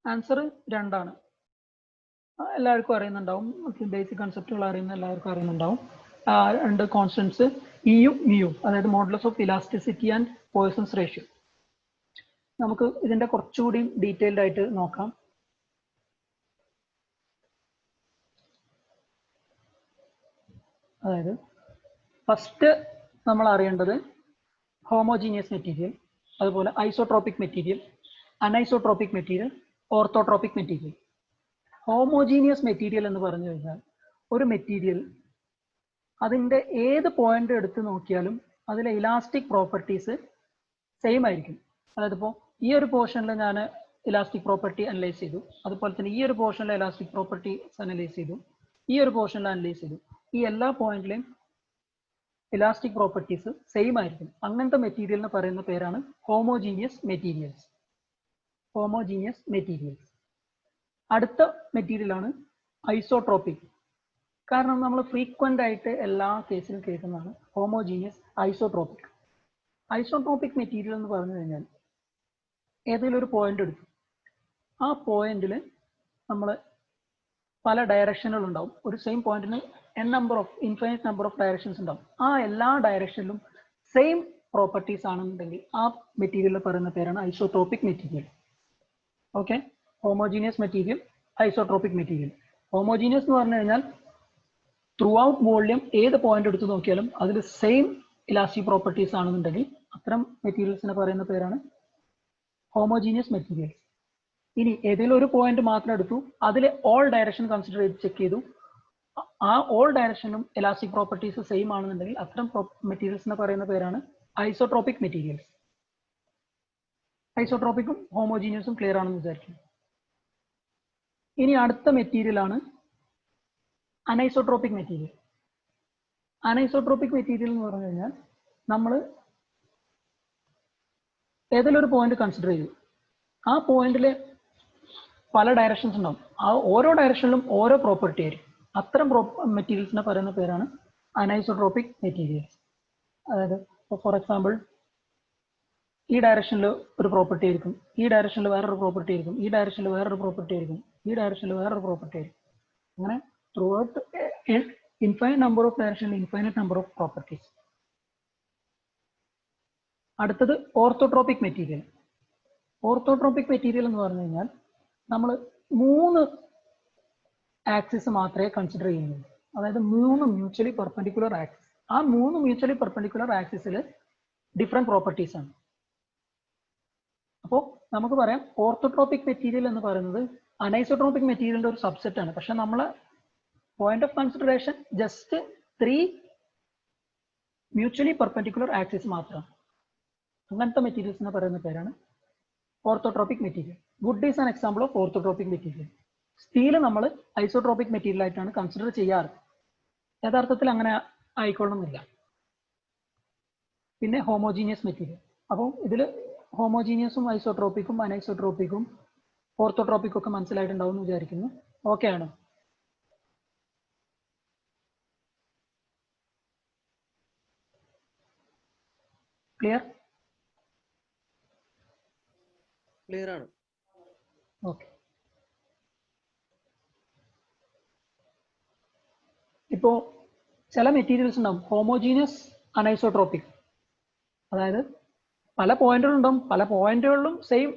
Answer രണ്ടാണ്. എല്ലാവർക്കും അറിയുന്നുണ്ടാവും, basic കൺസെപ്റ്റുകൾ അറിയുന്ന എല്ലാവർക്കും അറിയുന്നുണ്ടാവും. രണ്ട് കോൺസ്റ്റൻസ് ഇയും മിയും, അതായത് modulus of elasticity and poisons ratio. നമുക്ക് ഇതിന്റെ കുറച്ചുകൂടി ഡീറ്റെയിൽഡ് ആയിട്ട് നോക്കാം. അതായത് ഫസ്റ്റ് നമ്മൾ അറിയേണ്ടത് ഹോമോജീനിയസ് മെറ്റീരിയൽ, അതുപോലെ isotropic material, anisotropic material, orthotropic material. Homogeneous material എന്ന് പറഞ്ഞു കഴിഞ്ഞാൽ ഒരു മെറ്റീരിയൽ അതിൻ്റെ ഏത് പോയിന്റ് എടുത്ത് നോക്കിയാലും അതിലെ ഇലാസ്റ്റിക് പ്രോപ്പർട്ടീസ് സെയിം ആയിരിക്കും. അതായത് ഇപ്പോൾ ഈ ഒരു പോർഷനിൽ ഞാൻ ഇലാസ്റ്റിക് പ്രോപ്പർട്ടി അനലൈസ് ചെയ്തു, അതുപോലെ തന്നെ ഈ ഒരു പോർഷനിലെ ഇലാസ്റ്റിക് പ്രോപ്പർട്ടീസ് അനലൈസ് ചെയ്തു, ഈ ഒരു പോർഷനിൽ അനലൈസ് ചെയ്തു. ഈ എല്ലാ പോയിന്റിലെയും ഇലാസ്റ്റിക് പ്രോപ്പർട്ടീസ് സെയിം ആയിരിക്കും. അങ്ങനത്തെ മെറ്റീരിയലിന് പറയുന്ന പേരാണ് ഹോമോജീനിയസ് മെറ്റീരിയൽസ്. Homogeneous materials. അടുത്ത മെറ്റീരിയലാണ് ഐസോട്രോപിക്. കാരണം നമ്മൾ ഫ്രീക്വൻ്റ് ആയിട്ട് എല്ലാ കേസിലും കേൾക്കുന്നതാണ് ഹോമോജീനിയസ് ഐസോട്രോപിക്. ഐസോട്രോപിക് മെറ്റീരിയൽ എന്ന് പറഞ്ഞു കഴിഞ്ഞാൽ ഏതെങ്കിലും ഒരു പോയിന്റ് എടുത്തു, ആ പോയിന്റിൽ നമ്മൾ പല ഡയറക്ഷനുകൾ ഉണ്ടാവും. ഒരു സെയിം പോയിന്റിന് ഇൻഫൈനൈറ്റ് നമ്പർ ഓഫ് ഡയറക്ഷൻസ് ഉണ്ടാവും. ആ എല്ലാ ഡയറക്ഷനിലും സെയിം പ്രോപ്പർട്ടീസ് ആണെന്നുണ്ടെങ്കിൽ ആ മെറ്റീരിയൽ പറയുന്ന പേരാണ് isotropic material. Okay, homogeneous material, isotropic material. Homogeneous എന്ന് പറഞ്ഞു കഴിഞ്ഞാൽ ത്രൂ ഔട്ട് വോള്യം ഏത് പോയിന്റ് എടുത്ത് നോക്കിയാലും അതിൽ സെയിം ഇലാസ്റ്റിക് പ്രോപ്പർട്ടീസ് ആണെന്നുണ്ടെങ്കിൽ അത്തരം മെറ്റീരിയൽസിനെ പറയുന്ന പേരാണ് ഹോമോജീനിയസ് മെറ്റീരിയൽസ്. ഇനി ഏതെങ്കിലും ഒരു പോയിന്റ് മാത്രം എടുത്തു, അതിൽ ഓൾ ഡയറക്ഷൻ കൺസിഡർ ചെയ്ത് ചെക്ക് ചെയ്തു, ആ ഓൾ ഡയറക്ഷനും ഇലാസ്റ്റിക് പ്രോപ്പർട്ടീസ് സെയിം ആണെന്നുണ്ടെങ്കിൽ അത്തരം മെറ്റീരിയൽസിനെ പറയുന്ന പേരാണ് ഐസോട്രോപിക് മെറ്റീരിയൽസ്. ഐസോട്രോപിക്കും ഹോമോജീനിയസും ക്ലിയർ ആണെന്ന് വിചാരിക്കുന്നു. ഇനി അടുത്ത മെറ്റീരിയൽ ആണ് അനൈസോട്രോപിക് മെറ്റീരിയൽ. അനൈസോട്രോപിക് മെറ്റീരിയൽ എന്ന് പറഞ്ഞു കഴിഞ്ഞാൽ നമ്മൾ ഏതെങ്കിലും ഒരു പോയിന്റ് കൺസിഡർ ചെയ്തു, ആ പോയിന്റിൽ പല ഡയറക്ഷൻസ് ഉണ്ടാവും, ആ ഓരോ ഡയറക്ഷനിലും ഓരോ പ്രോപ്പർട്ടി ആയിരിക്കും. അത്തരം മെറ്റീരിയൽസിനെ പറയുന്ന പേരാണ് അനൈസോട്രോപിക് മെറ്റീരിയൽസ്. അതായത് ഫോർ എക്സാമ്പിൾ ഈ ഡയറക്ഷനിൽ ഒരു പ്രോപ്പർട്ടി ആയിരിക്കും, ഈ ഡയറക്ഷനിൽ വേറൊരു പ്രോപ്പർട്ടി ആയിരിക്കും, ഈ ഡയറക്ഷനിൽ വേറൊരു പ്രോപ്പർട്ടി ആയിരിക്കും, ഈ ഡയറക്ഷനിൽ വേറൊരു പ്രോപ്പർട്ടി ആയിരിക്കും. അങ്ങനെ through out infinite number of ഡയറക്ഷനിൽ ഇൻഫൈനൈറ്റ് നമ്പർ ഓഫ് പ്രോപ്പർട്ടീസ്. അടുത്തത് ഓർത്തോട്രോപിക് മെറ്റീരിയൽ. ഓർത്തോട്രോപിക് മെറ്റീരിയൽ എന്ന് പറഞ്ഞു കഴിഞ്ഞാൽ നമ്മൾ 3 ആക്സിസ് മാത്രമേ കൺസിഡർ ചെയ്യുന്നുള്ളൂ. അതായത് 3 മ്യൂച്വലി പെർപെൻഡിക്കുലർ ആക്സിസ്. ആ 3 മ്യൂച്വലി പെർപെൻഡിക്കുലർ ആക്സിസിൽ ഡിഫറെന്റ് പ്രോപ്പർട്ടീസ് ആണ്. അപ്പോൾ നമുക്ക് പറയാം ഓർത്തോട്രോപിക് മെറ്റീരിയൽ എന്ന് പറയുന്നത് അനൈസോട്രോപിക് മെറ്റീരിയലിന്റെ ഒരു സബ്സെറ്റ് ആണ്. പക്ഷെ നമ്മളെ point of consideration just 3 mutually perpendicular axis മാത്രമാണ്. അങ്ങനത്തെ മെറ്റീരിയൽസിനെ പറയുന്ന പേരാണ് orthotropic material. Wood is an example of orthotropic material. Steel നമ്മൾ ഐസോട്രോപിക് മെറ്റീരിയൽ ആയിട്ടാണ് കൺസിഡർ ചെയ്യാറ്. യഥാർത്ഥത്തിൽ അങ്ങനെ ആയിക്കൊള്ളുന്നില്ല. പിന്നെ ഹോമോജീനിയസ് മെറ്റീരിയൽ. അപ്പോൾ ഇതിൽ ഹോമോജീനിയസും ഐസോട്രോപിക്കും അനൈസോട്രോപിക്കും ഓർത്തോട്രോപിക്കും ഒക്കെ മനസ്സിലായിട്ടുണ്ടാവും എന്ന് വിചാരിക്കുന്നു. ഓക്കെ ആണോ? ക്ലിയർ? ക്ലിയർ ആണ്. ഓക്കെ. ഇപ്പോൾ ചില മെറ്റീരിയൽസ് ഉണ്ടാവും ഹോമോജീനിയസ് അനൈസോട്രോപിക്. അതായത് പല പോയിന്റുകളുണ്ടാവും, പല പോയിന്റുകളിലും സെയിം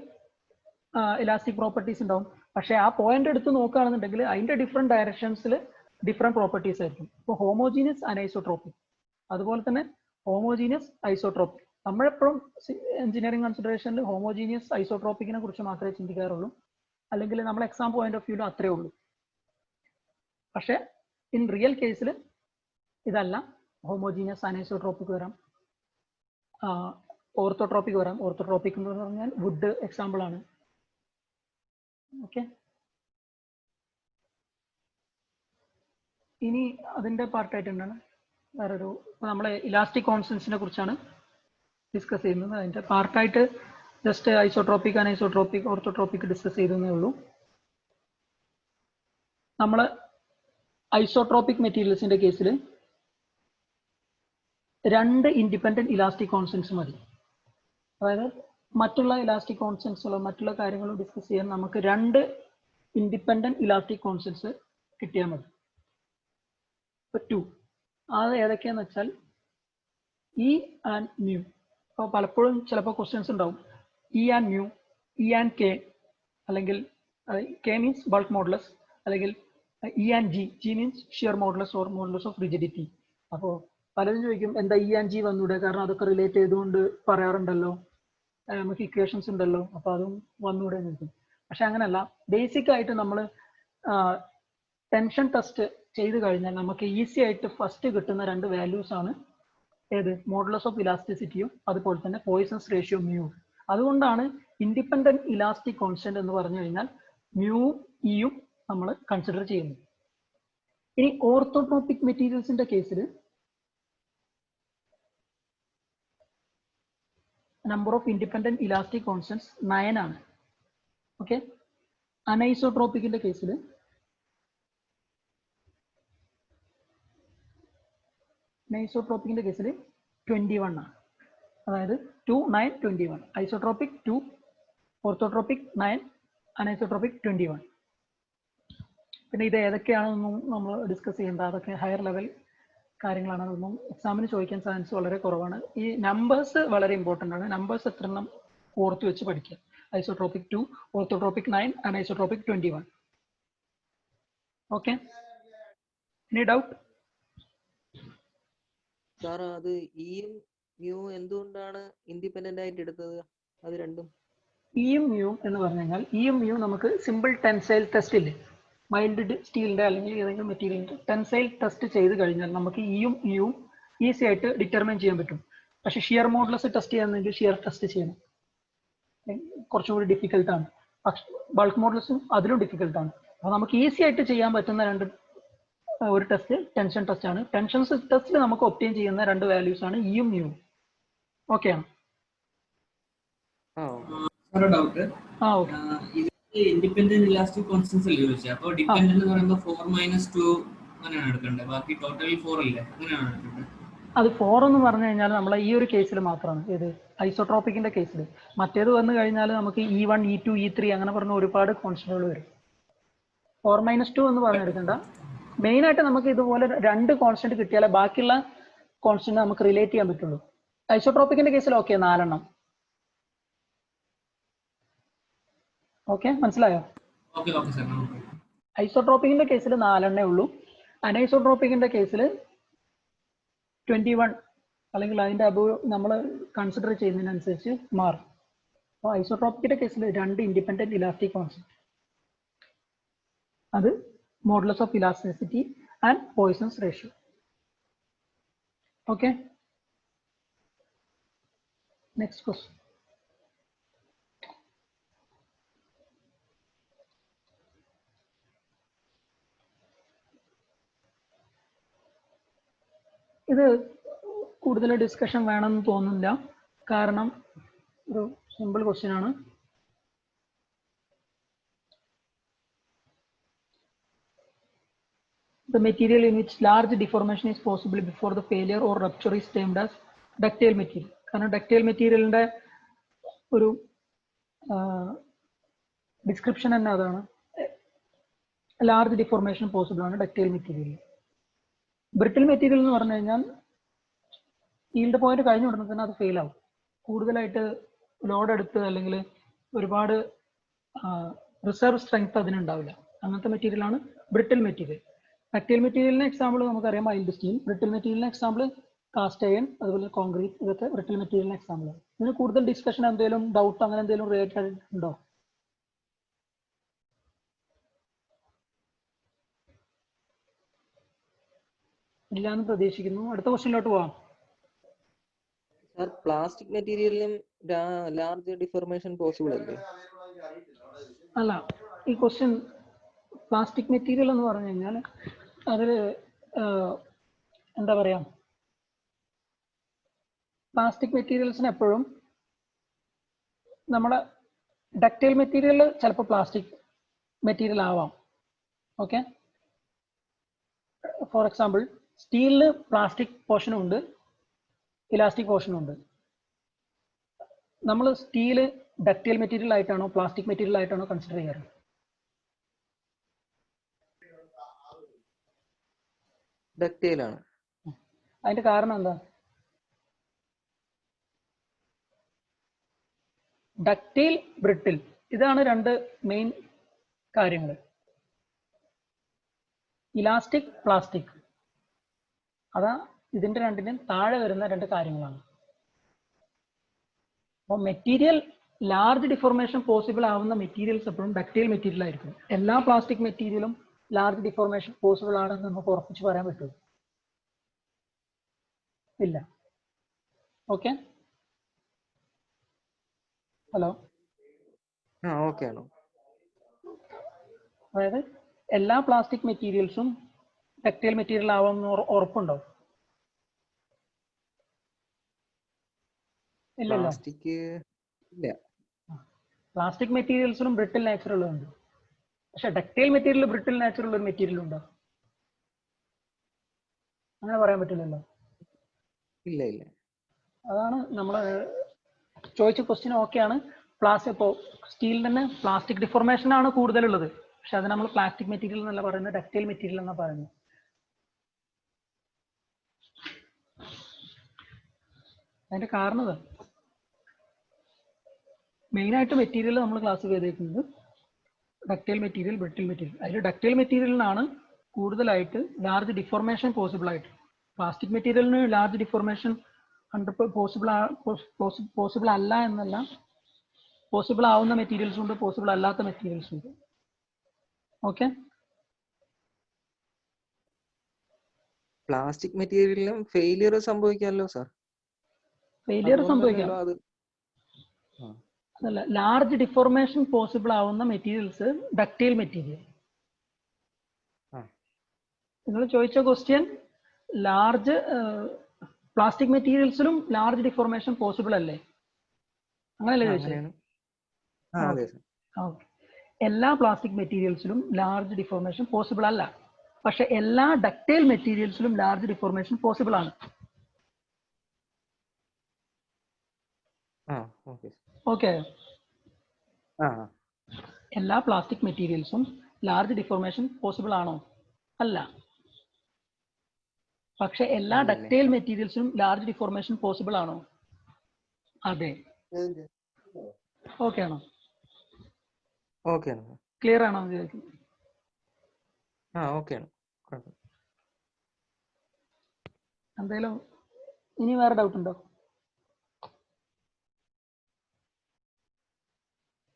ഇലാസ്റ്റിക് പ്രോപ്പർട്ടീസ് ഉണ്ടാവും. പക്ഷേ ആ പോയിന്റ് എടുത്ത് നോക്കുകയാണെന്നുണ്ടെങ്കിൽ അതിന്റെ ഡിഫറെന്റ് ഡയറക്ഷൻസിൽ ഡിഫറെന്റ് പ്രോപ്പർട്ടീസ് ആയിരിക്കും. ഇപ്പോൾ ഹോമോജീനിയസ് അനൈസോട്രോപിക്, അതുപോലെ തന്നെ ഹോമോജീനിയസ് ഐസോട്രോപിക്. നമ്മളെപ്പോഴും എഞ്ചിനീയറിംഗ് കൺസിഡറേഷനിൽ ഹോമോജീനിയസ് ഐസോട്രോപിക്കിനെ കുറിച്ച് മാത്രമേ ചിന്തിക്കാറുള്ളൂ, അല്ലെങ്കിൽ നമ്മൾ എക്സാം പോയിന്റ് ഓഫ് വ്യൂവിൽ അത്രേ ഉള്ളൂ. പക്ഷേ ഇൻ റിയൽ കേസിൽ ഇതല്ല. ഹോമോജീനിയസ് അനൈസോട്രോപിക് വരാം, ഓർത്തോട്രോപിക് വരാം. ഓർത്തോട്രോപിക് എന്ന് പറഞ്ഞാൽ വുഡ് എക്സാമ്പിൾ ആണ്. ഓക്കെ, ഇനി അതിന്റെ പാർട്ടായിട്ട് എന്താണ് വേറൊരു, നമ്മളെ ഇലാസ്റ്റിക് കോൺസ്റ്റൻസിനെ കുറിച്ചാണ് ഡിസ്കസ് ചെയ്യുന്നത്. അതിന്റെ പാർട്ടായിട്ട് just isotropic anisotropic orthotropic discuss ചെയ്തേ ഉള്ളൂ. നമ്മൾ ഐസോട്രോപിക് മെറ്റീരിയൽസിന്റെ കേസിൽ 2 ഇൻഡിപെൻഡന്റ് ഇലാസ്റ്റിക് കോൺസ്റ്റന്റ്സ് മതി. അതായത് മറ്റുള്ള ഇലാസ്റ്റിക് കോൺസ്റ്റന്റ്സുകളോ മറ്റുള്ള കാര്യങ്ങളോ ഡിസ്കസ് ചെയ്യാൻ നമുക്ക് 2 ഇൻഡിപെൻഡന്റ് ഇലാസ്റ്റിക് കോൺസ്റ്റന്റ്സ് കിട്ടിയാൽ മതി. ഇപ്പൊ 2 അത് ഏതൊക്കെയാന്ന് വെച്ചാൽ ഇ ആൻഡ് മ്യൂ. അപ്പോൾ പലപ്പോഴും ചിലപ്പോൾ ക്വസ്റ്റ്യൻസ് ഉണ്ടാവും E and mu, E and K, അല്ലെങ്കിൽ കെ മീൻസ് ബൾക്ക് മോഡുലസ്, അല്ലെങ്കിൽ E and G, G means shear modulus or modulus of rigidity. അപ്പോൾ പലരും ചോദിക്കും എന്താ ഇ ആൻഡ് ജി വന്നൂടെ, കാരണം അതൊക്കെ റിലേറ്റ് ചെയ്തുകൊണ്ട് പറയാറുണ്ടല്ലോ, നമുക്ക് ഇക്വേഷൻസ് ഉണ്ടല്ലോ, അപ്പോൾ അതും വന്നൂടെ എന്ന് ചോദിക്കും. പക്ഷെ അങ്ങനെയല്ല. ബേസിക് ആയിട്ട് നമ്മൾ ടെൻഷൻ ടെസ്റ്റ് ചെയ്ത് കഴിഞ്ഞാൽ നമുക്ക് ഈസി ആയിട്ട് ഫസ്റ്റ് കിട്ടുന്ന 2 വാല്യൂസ് ആണ് ഏത്, മോഡുലസ് ഓഫ് ഇലാസ്റ്റിസിറ്റിയും അതുപോലെ തന്നെ പോയിസൺസ് റേഷ്യോ മ്യൂ. അതുകൊണ്ടാണ് ഇൻഡിപെൻഡന്റ് ഇലാസ്റ്റിക് കോൺസ്റ്റന്റ് എന്ന് പറഞ്ഞു കഴിഞ്ഞാൽ മ്യൂ ഇയും നമ്മൾ കൺസിഡർ ചെയ്യുന്നത്. ഇനി ഓർത്തോട്രോപിക് മെറ്റീരിയൽസിന്റെ കേസിൽ number of independent elastic constants 9 ആണ്. ഓക്കെ. അനൈസോട്രോപിക്കിന്റെ കേസിൽ ഐസോട്രോപിക്കിന്റെ കേസിൽ 21 ആണ്. അതായത് 2, 9, 21. Isotropic 2, orthotropic 9, anisotropic 21. പിന്നെ ഇത് ഏതൊക്കെയാണെന്നൊന്നും നമ്മൾ ഡിസ്കസ് ചെയ്യേണ്ട, അതൊക്കെ ഹയർ ലെവൽ കാര്യങ്ങളാണ്. അതൊന്നും എക്സാമിന് ചോദിക്കാൻ ചാൻസ് വളരെ കുറവാണ്. ഈ നമ്പേഴ്സ് വളരെ ഇമ്പോർട്ടൻ്റ് ആണ്. നമ്പേഴ്സ് എത്ര എണ്ണം ഓർത്ത് വെച്ച് പഠിക്കുക. Isotropic 2, orthotropic 9, anisotropic 21. Okay. Any doubt? Sir അത് ഇയും മ്യൂ എന്തുകൊണ്ടാണ് ഇൻഡിപെൻഡന്റ് ആയിട്ട് എടുത്തത്? അത് രണ്ടും ഇയും മ്യൂ എന്ന് പറഞ്ഞു കഴിഞ്ഞാൽ ഇയും മ്യൂ നമുക്ക് സിമ്പിൾ ടെൻസൈൽ ടെസ്റ്റ് ഇല്ലേ, മൈൽഡ് സ്റ്റീലിന്റെ അല്ലെങ്കിൽ ഏതെങ്കിലും മെറ്റീരിയലിന്റെ ടെൻസൈൽ ടെസ്റ്റ് ചെയ്ത് കഴിഞ്ഞാൽ നമുക്ക് ഇയും മ്യൂവും ഈസി ആയിട്ട് ഡിറ്റർമൈൻ ചെയ്യാൻ പറ്റും. പക്ഷെ ഷിയർ മോഡുലസ് ടെസ്റ്റ് ചെയ്യാന്നെങ്കിൽ ഷിയർ ടെസ്റ്റ് ചെയ്യണം, കുറച്ചും കൂടി ഡിഫിക്കൽട്ടാണ്. പക്ഷെ ബൾക്ക് മോഡുലസും അതിലും ഡിഫിക്കൽട്ടാണ്. അപ്പോൾ നമുക്ക് ഈസി ആയിട്ട് ചെയ്യാൻ പറ്റുന്ന ഒരു ടെസ്റ്റ് ടെൻഷൻ ടെസ്റ്റ് ആണ്. ടെൻഷൻ ടെസ്റ്റിൽ നമുക്ക് ഒബ്റ്റെയിൻ ചെയ്യുന്ന 2 വാല്യൂസ് ആണ് ഇയും മ്യൂവും. ഓക്കെ ആണ്? ഡൗട്ട്. ഇൻഡിപെൻഡന്റ് ഇലാസ്റ്റിക് കോൺസ്റ്റൻസ് അല്ലേ ചോദിച്ചത്? അപ്പോൾ ഡിപെൻഡന്റ് എന്ന് പറയുമ്പോൾ 4 - 2 അങ്ങനെയാണ് എടുക്കേണ്ടത്, ബാക്കി ടോട്ടലി 4 ഇല്ലേ, അങ്ങനെയാണ് എടുക്കേണ്ടത്? അത് 4 എന്ന് പറഞ്ഞു കഴിഞ്ഞാൽ നമ്മളെ ഈ ഒരു കേസിൽ മാത്രമാണ്, ഏത് ഐസോട്രോപിക്കിന്റെ കേസിൽ. മറ്റേത് വന്നു കഴിഞ്ഞാൽ നമുക്ക് E1, E2, E3 അങ്ങനെ പറഞ്ഞ ഒരുപാട് കോൺസ്റ്റന്റുകൾ വരും. 4 - 2 എന്ന് പറഞ്ഞെടുക്കണ്ട. മെയിൻ ആയിട്ട് നമുക്ക് ഇതുപോലെ 2 കോൺസ്റ്റന്റ് കിട്ടിയാലേ ബാക്കിയുള്ള കോൺസ്റ്റന്റ് നമുക്ക് റിലേറ്റ് ചെയ്യാൻ പറ്റുള്ളൂ. ഐസോട്രോപിക്കിന്റെ കേസിൽ ഓക്കെ 4 എണ്ണം. ഓക്കെ, മനസ്സിലായോ? ഐസോട്രോപിക്കിന്റെ കേസിൽ 4 എണ്ണേ ഉള്ളൂ. അനൈസോട്രോപിക്കിന്റെ കേസിൽ 21 അല്ലെങ്കിൽ അതിന്റെ അബവ് നമ്മൾ കൺസിഡർ ചെയ്യുന്നതിനനുസരിച്ച് മാറും. അപ്പോൾ ഐസോട്രോപിക്കിന്റെ കേസിൽ 2 ഇൻഡിപെൻഡന്റ് ഇലാസ്റ്റിക് കോൺസ്റ്റന്റ്, അത് modulus of elasticity and poisons ratio. Okay, next question. ഇത് കൂടുതൽ ഡിസ്കഷൻ വേണമെന്ന് തോന്നുന്നില്ല, കാരണം ഒരു സിമ്പിൾ ക്വസ്റ്റ്യൻ ആണ്. The material in which large deformation is possible before the failure or rupture is termed as ductile material. കാരണം ductile മെറ്റീരിയലിന്റെ ഒരു ഡിസ്ക്രിപ്ഷൻ തന്നെ അതാണ്, ലാർജ് ഡിഫോർമേഷൻ പോസിബിൾ ആണ് ഡക്റ്റൈൽ മെറ്റീരിയൽ. ബ്രിട്ടിൽ മെറ്റീരിയൽ എന്ന് പറഞ്ഞു കഴിഞ്ഞാൽ ഈൽഡ് പോയിന്റ് കഴിഞ്ഞു ഉടനെ തന്നെ അത് ഫെയിൽ ആവും. കൂടുതലായിട്ട് ലോഡ് എടുത്ത് അല്ലെങ്കിൽ ഒരുപാട് റിസർവ് സ്ട്രെങ്ത് അതിനുണ്ടാവില്ല. അങ്ങനത്തെ മെറ്റീരിയലാണ് ബ്രിട്ടിൽ മെറ്റീരിയൽ. ഡക്റ്റൈൽ മെറ്റീരിയലിന് എക്സാമ്പിൾ നമുക്കറിയാം മൈൽഡ് സ്റ്റീൽ. ബ്രിട്ടിൽ മെറ്റീരിയലിന് എക്സാമ്പിൾ കാസ്റ്റ് അയൺ, അതുപോലെ കോൺക്രീറ്റ്. ഇതൊക്കെ ബ്രിട്ടിൽ മെറ്റീരിയലിന് എക്സാമ്പിൾ ആണ്. ഇതിന് കൂടുതൽ ഡിസ്കഷൻ എന്തെങ്കിലും ഡൗട്ട് അങ്ങനെ എന്തെങ്കിലും റിലേറ്റഡ് ഉണ്ടോ? ഇല്ലാന്ന് പ്രതീക്ഷിക്കുന്നു. അടുത്ത ക്വസ്റ്റ്യനിലോട്ട് പോവാം. സാർ, പ്ലാസ്റ്റിക് മെറ്റീരിയലിനും ലാർജ് ഡിഫോർമേഷൻ പോസിബിൾ അല്ലേ? അല്ല, ഈ ക്വസ്റ്റ്യൻ പ്ലാസ്റ്റിക് മെറ്റീരിയൽ എന്ന് പറഞ്ഞു കഴിഞ്ഞാൽ അതിൽ എന്താ പറയാ, പ്ലാസ്റ്റിക് മെറ്റീരിയൽസിന് എപ്പോഴും നമ്മുടെ ഡക്റ്റൈൽ മെറ്റീരിയൽ ചിലപ്പോൾ പ്ലാസ്റ്റിക് മെറ്റീരിയൽ ആവാം. ഓക്കെ, ഫോർ എക്സാമ്പിൾ സ്റ്റീലിന് പ്ലാസ്റ്റിക് പോർഷനും ഉണ്ട്, ഇലാസ്റ്റിക് പോർഷനും ഉണ്ട്. നമ്മൾ സ്റ്റീല് ഡക്റ്റൈൽ മെറ്റീരിയൽ ആയിട്ടാണോ പ്ലാസ്റ്റിക് മെറ്റീരിയൽ ആയിട്ടാണോ കൺസിഡർ ചെയ്യാറ്? ഡക്റ്റൈലാണ്. അതിന്റെ കാരണം എന്താ? ഡക്റ്റൈൽ, ബ്രിട്ടിൽ, ഇതാണ് രണ്ട് മെയിൻ കാര്യങ്ങൾ. ഇലാസ്റ്റിക്, പ്ലാസ്റ്റിക്, അതാ ഇതിന്റെ രണ്ടിനും താഴെ വരുന്ന രണ്ട് കാര്യങ്ങളാണ്. അപ്പോൾ മെറ്റീരിയൽ ലാർജ് ഡിഫോർമേഷൻ പോസിബിൾ ആവുന്ന മെറ്റീരിയൽസ് എപ്പോഴും ഡക്റ്റൈൽ മെറ്റീരിയൽ ആയിരിക്കും. എല്ലാ പ്ലാസ്റ്റിക് മെറ്റീരിയലും ലാർജ് ഡിഫോർമേഷൻ പോസിബിൾ ആണെന്ന് നമുക്ക് ഉറപ്പിച്ച് പറയാൻ പറ്റുമോ? ഇല്ല. Okay, hello. ഓക്കെ ആണോ? അതായത് എല്ലാ പ്ലാസ്റ്റിക് മെറ്റീരിയൽസും ഡക്റ്റൈൽ മെറ്റീരിയൽ ആവാമെന്ന് ഉറപ്പുണ്ടോ? ഇല്ലല്ലോ. പ്ലാസ്റ്റിക് ഇല്ല. പ്ലാസ്റ്റിക് മെറ്റീരിയൽസിലും ബ്രിട്ടിൽ നാച്ചുറൽ ഉണ്ട്. പക്ഷെ ഡക്റ്റൈൽ മെറ്റീരിയൽ ബ്രിട്ടിൽ നാച്ചുറൽ ഒരു മെറ്റീരിയൽ ഉണ്ടോ? അങ്ങനെ പറയാൻ പറ്റില്ലല്ലോ. ഇല്ല ഇല്ല. അതാണ് നമ്മൾ ചോദിച്ച ക്വസ്റ്റ്യൻ. ഓക്കെയാണ്. ഇപ്പോൾ സ്റ്റീലിൽ തന്നെ പ്ലാസ്റ്റിക് ഡിഫോർമേഷൻ ആണ് കൂടുതലുള്ളത്, പക്ഷെ അത് നമ്മൾ പ്ലാസ്റ്റിക് മെറ്റീരിയൽ എന്നല്ല പറയുന്നത്, ഡക്റ്റൈൽ മെറ്റീരിയൽ എന്നാണ് പറയുന്നത്. അതിന്റെ കാരണം ഇതാണ്. മെയിനായിട്ട് മെറ്റീരിയൽ നമ്മൾ ക്ലാസിഫൈ ചെയ്തിരിക്കുന്നത് ഡക്റ്റൈൽ മെറ്റീരിയൽ, ബ്രിട്ടിൽ മെറ്റീരിയൽ. അതിൽ ഡക്റ്റൈൽ മെറ്റീരിയലിനാണ് കൂടുതലായിട്ട് ലാർജ് ഡിഫോർമേഷൻ പോസിബിൾ ആയിട്ട്. പ്ലാസ്റ്റിക് മെറ്റീരിയലിന് ലാർജ് ഡിഫോർമേഷൻ 100% പോസിബിൾ അല്ല എന്നല്ല, പോസിബിൾ ആവുന്ന മെറ്റീരിയൽസ് ഉണ്ട്, പോസിബിൾ അല്ലാത്ത മെറ്റീരിയൽസ് ഉണ്ട്. ഓക്കെ, പ്ലാസ്റ്റിക് മെറ്റീരിയലിലും ഫെയിലിയർ സംഭവിക്കാമല്ലോ സാർ? ഫെയിലിയർ സംഭവിക്കാം. അത് അതല്ല, ലാർജ് ഡിഫോർമേഷൻ പോസിബിൾ ആവുന്ന മെറ്റീരിയൽസ് ഡക്റ്റൈൽ മെറ്റീരിയൽ. നിങ്ങൾ ചോദിച്ച ക്വസ്റ്റ്യൻ ലാർജ് പ്ലാസ്റ്റിക് മെറ്റീരിയൽസിലും ലാർജ് ഡിഫോർമേഷൻ പോസിബിൾ അല്ലേ? അങ്ങനെയല്ലേ ചോദിച്ചത്? എല്ലാ പ്ലാസ്റ്റിക് മെറ്റീരിയൽസിലും ലാർജ് ഡിഫോർമേഷൻ പോസിബിൾ അല്ല, പക്ഷെ എല്ലാ ഡക്റ്റൈൽ മെറ്റീരിയൽസിലും ലാർജ് ഡിഫോർമേഷൻ പോസിബിൾ ആണ്. ഓക്കെ, എല്ലാ പ്ലാസ്റ്റിക് മെറ്റീരിയൽസും ലാർജ് ഡിഫോർമേഷൻ പോസിബിൾ ആണോ? അല്ല. പക്ഷെ എല്ലാ ഡക്റ്റൈൽ മെറ്റീരിയൽസിലും ലാർജ് ഡിഫോർമേഷൻ പോസിബിൾ ആണോ? അതെ. ഓക്കെ ആണോ? ക്ലിയർ ആണോ? എന്തായാലും ഇനി വേറെ ഡൗട്ട് ഉണ്ടോ?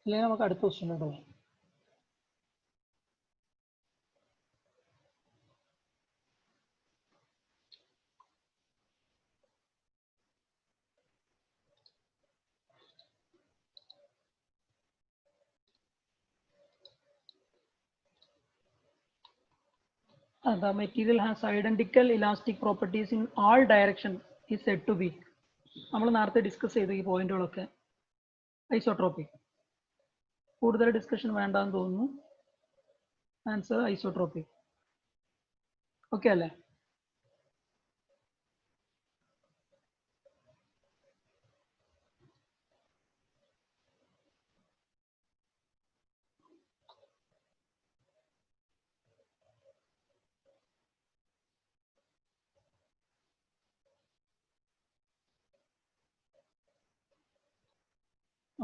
അല്ലെങ്കിൽ നമുക്ക് അടുത്ത ക്വസ്റ്റ്യൻ ഉണ്ടോ? The material has identical elastic properties in all directions is said to be. നമ്മൾ നേരത്തെ ഡിസ്കസ് ചെയ്ത ഈ പോയിന്റുകളൊക്കെ ഐസോട്രോപിക്. കൂടുതൽ ഡിസ്കഷൻ വേണ്ടെന്ന് തോന്നുന്നു. Answer isotropic. ഓക്കെ അല്ലേ?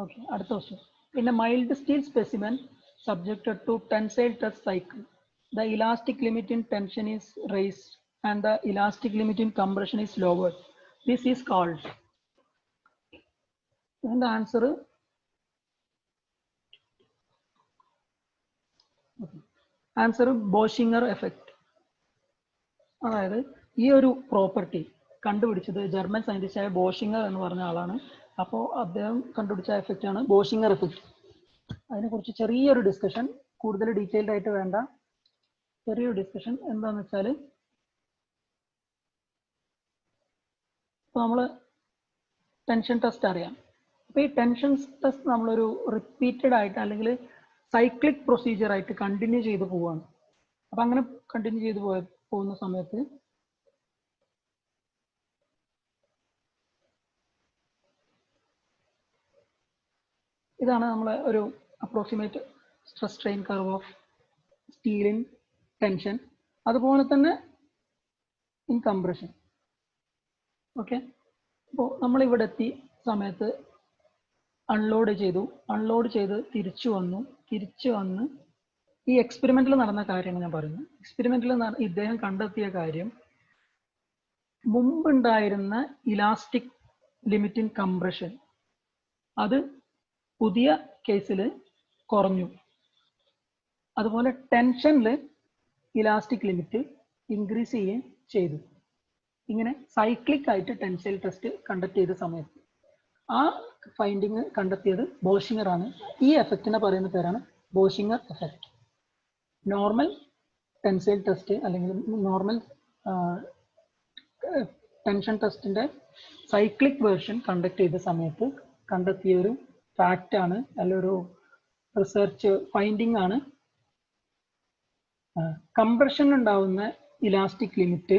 Okay, അടുത്ത question. In a mild steel specimen subjected to tensile test cycle, the elastic limit in tension is raised and the elastic limit in compression is lowered. This is called. And the answer Bauschinger effect. അതായത് ഈ ഒരു property കണ്ടുപിടിച്ചത് German സയന്റിസ്റ്റായ ബോഷിങ്ങർ എന്ന് പറഞ്ഞ ആളാണ്. അപ്പോൾ അദ്ദേഹം കണ്ടുപിടിച്ച എഫക്റ്റ് ആണ് ബോഷിങ്ങർ എഫക്റ്റ്. അതിനെക്കുറിച്ച് ചെറിയൊരു ഡിസ്കഷൻ, കൂടുതൽ ഡീറ്റെയിൽഡ് ആയിട്ട് വേണ്ട, ചെറിയൊരു ഡിസ്കഷൻ. എന്താണെന്ന് വെച്ചാൽ, ഇപ്പോൾ നമ്മൾ ടെൻഷൻ ടെസ്റ്റ് അറിയാം. അപ്പോൾ ഈ ടെൻഷൻ ടെസ്റ്റ് നമ്മളൊരു റിപ്പീറ്റഡ് ആയിട്ട് അല്ലെങ്കിൽ സൈക്ലിക് പ്രൊസീജിയർ ആയിട്ട് കണ്ടിന്യൂ ചെയ്ത് പോവുകയാണ്. അപ്പം അങ്ങനെ കണ്ടിന്യൂ ചെയ്ത് പോകുന്ന സമയത്ത് ഇതാണ് നമ്മളെ ഒരു approximate stress strain curve of steel in tension, അതുപോലെ തന്നെ ഇൻ കംപ്രഷൻ. ഓക്കെ, അപ്പോൾ നമ്മളിവിടെ എത്തി സമയത്ത് അൺലോഡ് ചെയ്ത് തിരിച്ചു വന്ന് ഈ എക്സ്പെരിമെന്റിൽ നടന്ന കാര്യമാണ് ഞാൻ പറയുന്നത്. എക്സ്പെരിമെന്റിൽ ഇദ്ദേഹം കണ്ടെത്തിയ കാര്യം, മുമ്പുണ്ടായിരുന്ന ഇലാസ്റ്റിക് ലിമിറ്റ് ഇൻ കംപ്രഷൻ അത് പുതിയ കേസിൽ കുറഞ്ഞു. അതുപോലെ ടെൻഷനിൽ ഇലാസ്റ്റിക് ലിമിറ്റ് ഇൻക്രീസ് ചെയ്യുകയും ചെയ്തു. ഇങ്ങനെ സൈക്ലിക് ആയിട്ട് ടെൻസൈൽ ടെസ്റ്റ് കണ്ടക്ട് ചെയ്ത സമയത്ത് ആ ഫൈൻഡിങ് കണ്ടെത്തിയത് ബോഷിങ്ങർ ആണ്. ഈ എഫക്റ്റിനെ പറയുന്ന പേരാണ് ബോഷിങ്ങർ എഫക്റ്റ്. നോർമൽ ടെൻസൈൽ ടെസ്റ്റ് അല്ലെങ്കിൽ നോർമൽ ടെൻഷൻ ടെസ്റ്റിന്റെ സൈക്ലിക് വേർഷൻ കണ്ടക്ട് ചെയ്ത സമയത്ത് കണ്ടെത്തിയ ഒരു ഫാക്റ്റ് ആണ്, അല്ലെങ്കിൽ ഒരു റിസർച്ച് ഫൈൻഡിങ് ആണ്. കംപ്രഷൻ ഉണ്ടാവുന്ന ഇലാസ്റ്റിക് ലിമിറ്റ്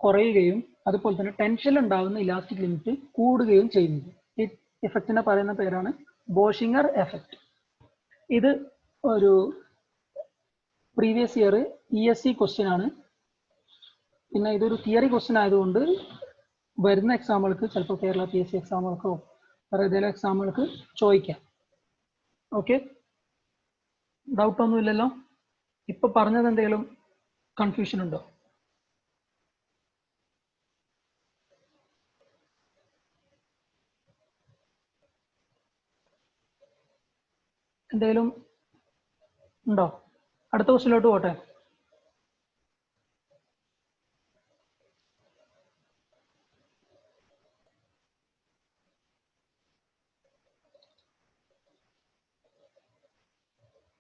കുറയുകയും അതുപോലെ തന്നെ ടെൻഷൻ ഉണ്ടാവുന്ന ഇലാസ്റ്റിക് ലിമിറ്റ് കൂടുകയും ചെയ്യുന്നത്. ഈ എഫക്റ്റിനെ പറയുന്ന പേരാണ് ബോഷിങ്ങർ എഫക്റ്റ്. ഇത് ഒരു പ്രീവിയസ് ഇയർ ESC ക്വസ്റ്റ്യൻ ആണ്. പിന്നെ ഇതൊരു തിയറി ക്വസ്റ്റ്യൻ ആയതുകൊണ്ട് വരുന്ന എക്സാമുകൾക്ക്, ചിലപ്പോൾ കേരള PSC എക്സാമുകൾക്കോ വേറെ ഏതെങ്കിലും എക്സാമുകൾക്ക് ചോദിക്കാം. ഓക്കെ, ഡൗട്ട് ഒന്നുമില്ലല്ലോ? ഇപ്പൊ പറഞ്ഞത് എന്തെങ്കിലും കൺഫ്യൂഷൻ ഉണ്ടോ? എന്തെങ്കിലും ഉണ്ടോ? അടുത്ത ക്വസ്റ്റ്യനിലോട്ട് പോട്ടെ.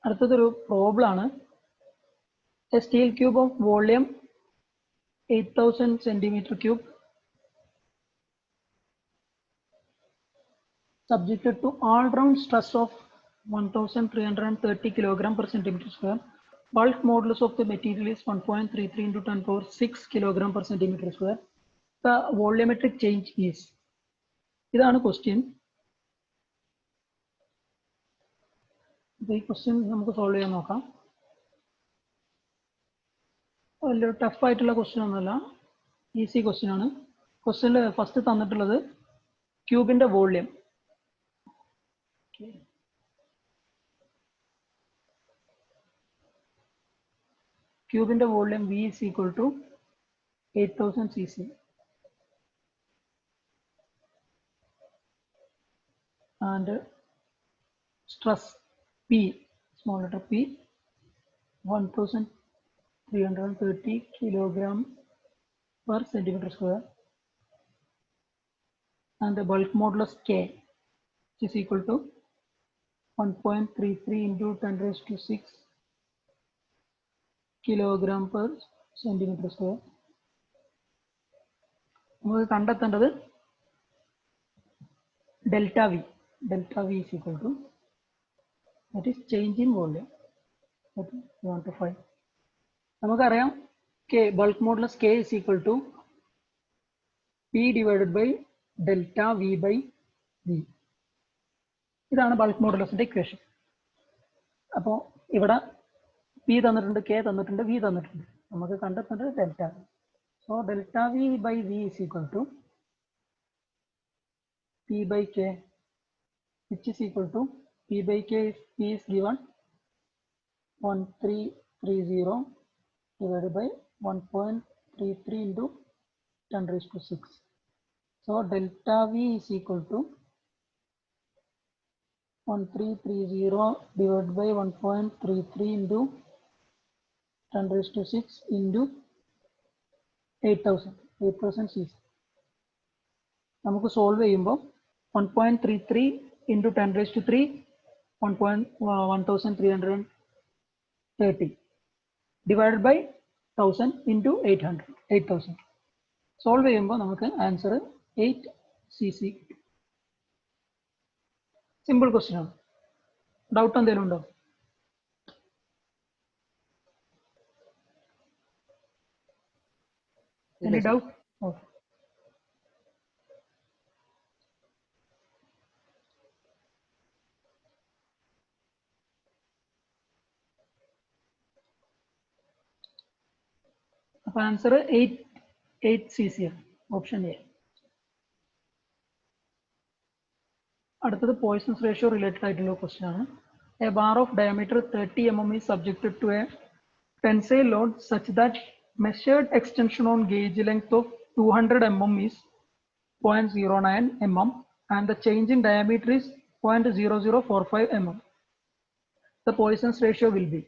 അടുത്തതൊരു പ്രോബ്ലം ആണ്. A steel cube of volume 8000 centimeter cube subjected to all round stress of 1330 kilogram per centimeter square. Bulk modulus of the material is 1.33 into 10 power 6 kilogram per centimeter square. The volumetric change is. ഇതാണ് question. ഈ question നമുക്ക് solve ചെയ്യാൻ നോക്കാം. വലിയ tough ആയിട്ടുള്ള question ഒന്നുമല്ല, easy question ആണ്. ക്വസ്റ്റ്യനിൽ ഫസ്റ്റ് തന്നിട്ടുള്ളത് ക്യൂബിന്റെ വോള്യം. ക്യൂബിന്റെ volume V is equal to 8000 cc. And stress P, small letter P, 1330 kilogram per centimeter square. And the bulk modulus K is equal to 1.33 into 10 raised to 6 kilogram per centimeter square. നമുക്ക് കണ്ടെത്തേണ്ടത് delta V. Delta V is equal to, that is change in volume. That is we want to find. നമുക്കറിയാം K, bulk modulus K is equal to P divided by delta V by V. ഇതാണ് bulk മോഡുലസിന്റെ equation. അപ്പോൾ ഇവിടെ P തന്നിട്ടുണ്ട്, K തന്നിട്ടുണ്ട്, V തന്നിട്ടുണ്ട്. നമുക്ക് കണ്ടെത്തേണ്ടത് delta. So delta V by V is equal to P by K, which is equal to P by K is given 1330 divided by 1.33 into 10 raised to 6. So delta V is equal to 1330 divided by 1.33 into 10 raised to 6 into 8000 cc. നമുക്ക് solve ചെയ്യുമ്പോൾ 1.33 into 10 raised to 3 1330 divided by 1000 into 8000. Solve ചെയ്യുമ്പോൾ നമുക്ക് answer 8 cc. Simple question ആണ്. Doubt എന്തെങ്കിലും ഉണ്ടോ? Any sir. doubt? Okay. അപ്പൊ answer 8 cc option A. അടുത്തത് poisons ratio related ആയിട്ടുള്ള ക്വസ്റ്റ്യൻ ആണ്. A bar of diameter 30 mm is subjected to a tensile load such that measured extension on gauge length of 200 mm is 0.09 mm and the change in diameter is 0.0045 mm. The Poisson's ratio will be.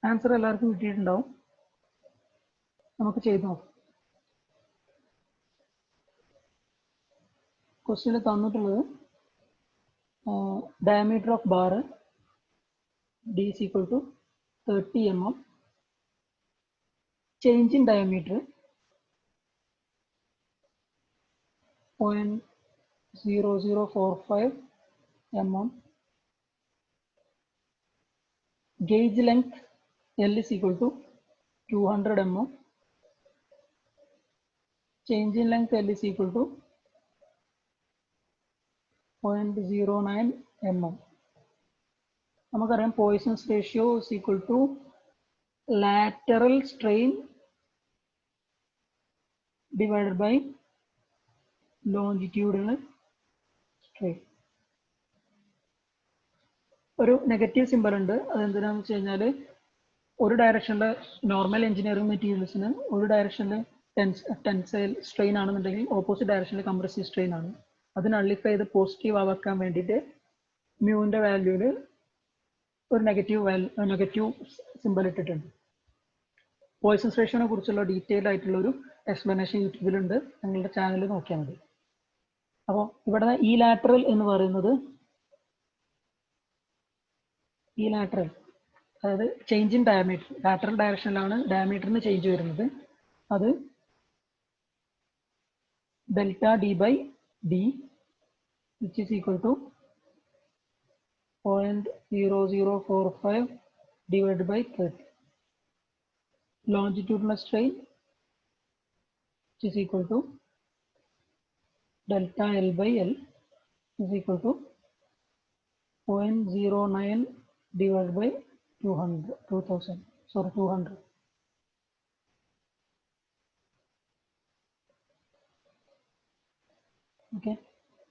Answer എല്ലാവർക്കും കിട്ടിയിട്ടുണ്ടാവും. നമുക്ക് ചെയ്ത് നോക്കാം. ക്വസ്റ്റ്യനിൽ തന്നിട്ടുള്ളത് diameter of bar d is equal to 30 mm, change in diameter 0.0045 mm, gauge length L is equal to 200 mm, change in length L is equal to 0.09 mm. നമുക്കറിയാം Poisson's ratio is equal to lateral strain divided by longitudinal strain. ഒരു negative symbol ഉണ്ട്. അതെന്തിനാന്ന് വെച്ച് കഴിഞ്ഞാൽ ഒരു ഡയറക്ഷനിൽ normal engineering മെറ്റീരിയൽസിന് ഒരു ഡയറക്ഷനിൽ ടെൻസൈൽ സ്ട്രെയിൻ ആണെന്നുണ്ടെങ്കിൽ ഓപ്പോസിറ്റ് ഡയറക്ഷനിൽ കംപ്രസീവ് സ്ട്രെയിൻ ആണ്. അത് നള്ളിഫൈ ചെയ്ത് പോസിറ്റീവ് ആവാക്കാൻ വേണ്ടിയിട്ട് മ്യൂവിൻ്റെ വാല്യൂവിൽ ഒരു നെഗറ്റീവ് സിമ്പൽ ഇട്ടിട്ടുണ്ട്. പോയ്സൺസ് റേഷ്യോനെ കുറിച്ചുള്ള ഡീറ്റെയിൽ ആയിട്ടുള്ള ഒരു എക്സ്പ്ലനേഷൻ യൂട്യൂബിലുണ്ട്, നിങ്ങളുടെ ചാനലിൽ നോക്കിയാൽ മതി. അപ്പോൾ ഇവിടെ ഈ ലാറ്ററൽ എന്ന് പറയുന്നത് അതായത് ചേഞ്ച് ഇൻ ഡയമീറ്റർ, ലാറ്ററൽ ഡയറക്ഷനിലാണ് ഡയമീറ്ററിന് ചേഞ്ച് വരുന്നത്. അത് delta D by D which is equal to 0.0045 divided by 30. Longitudinal strain which is equal to delta L by L is equal to 0.09 divided by 200. Okay,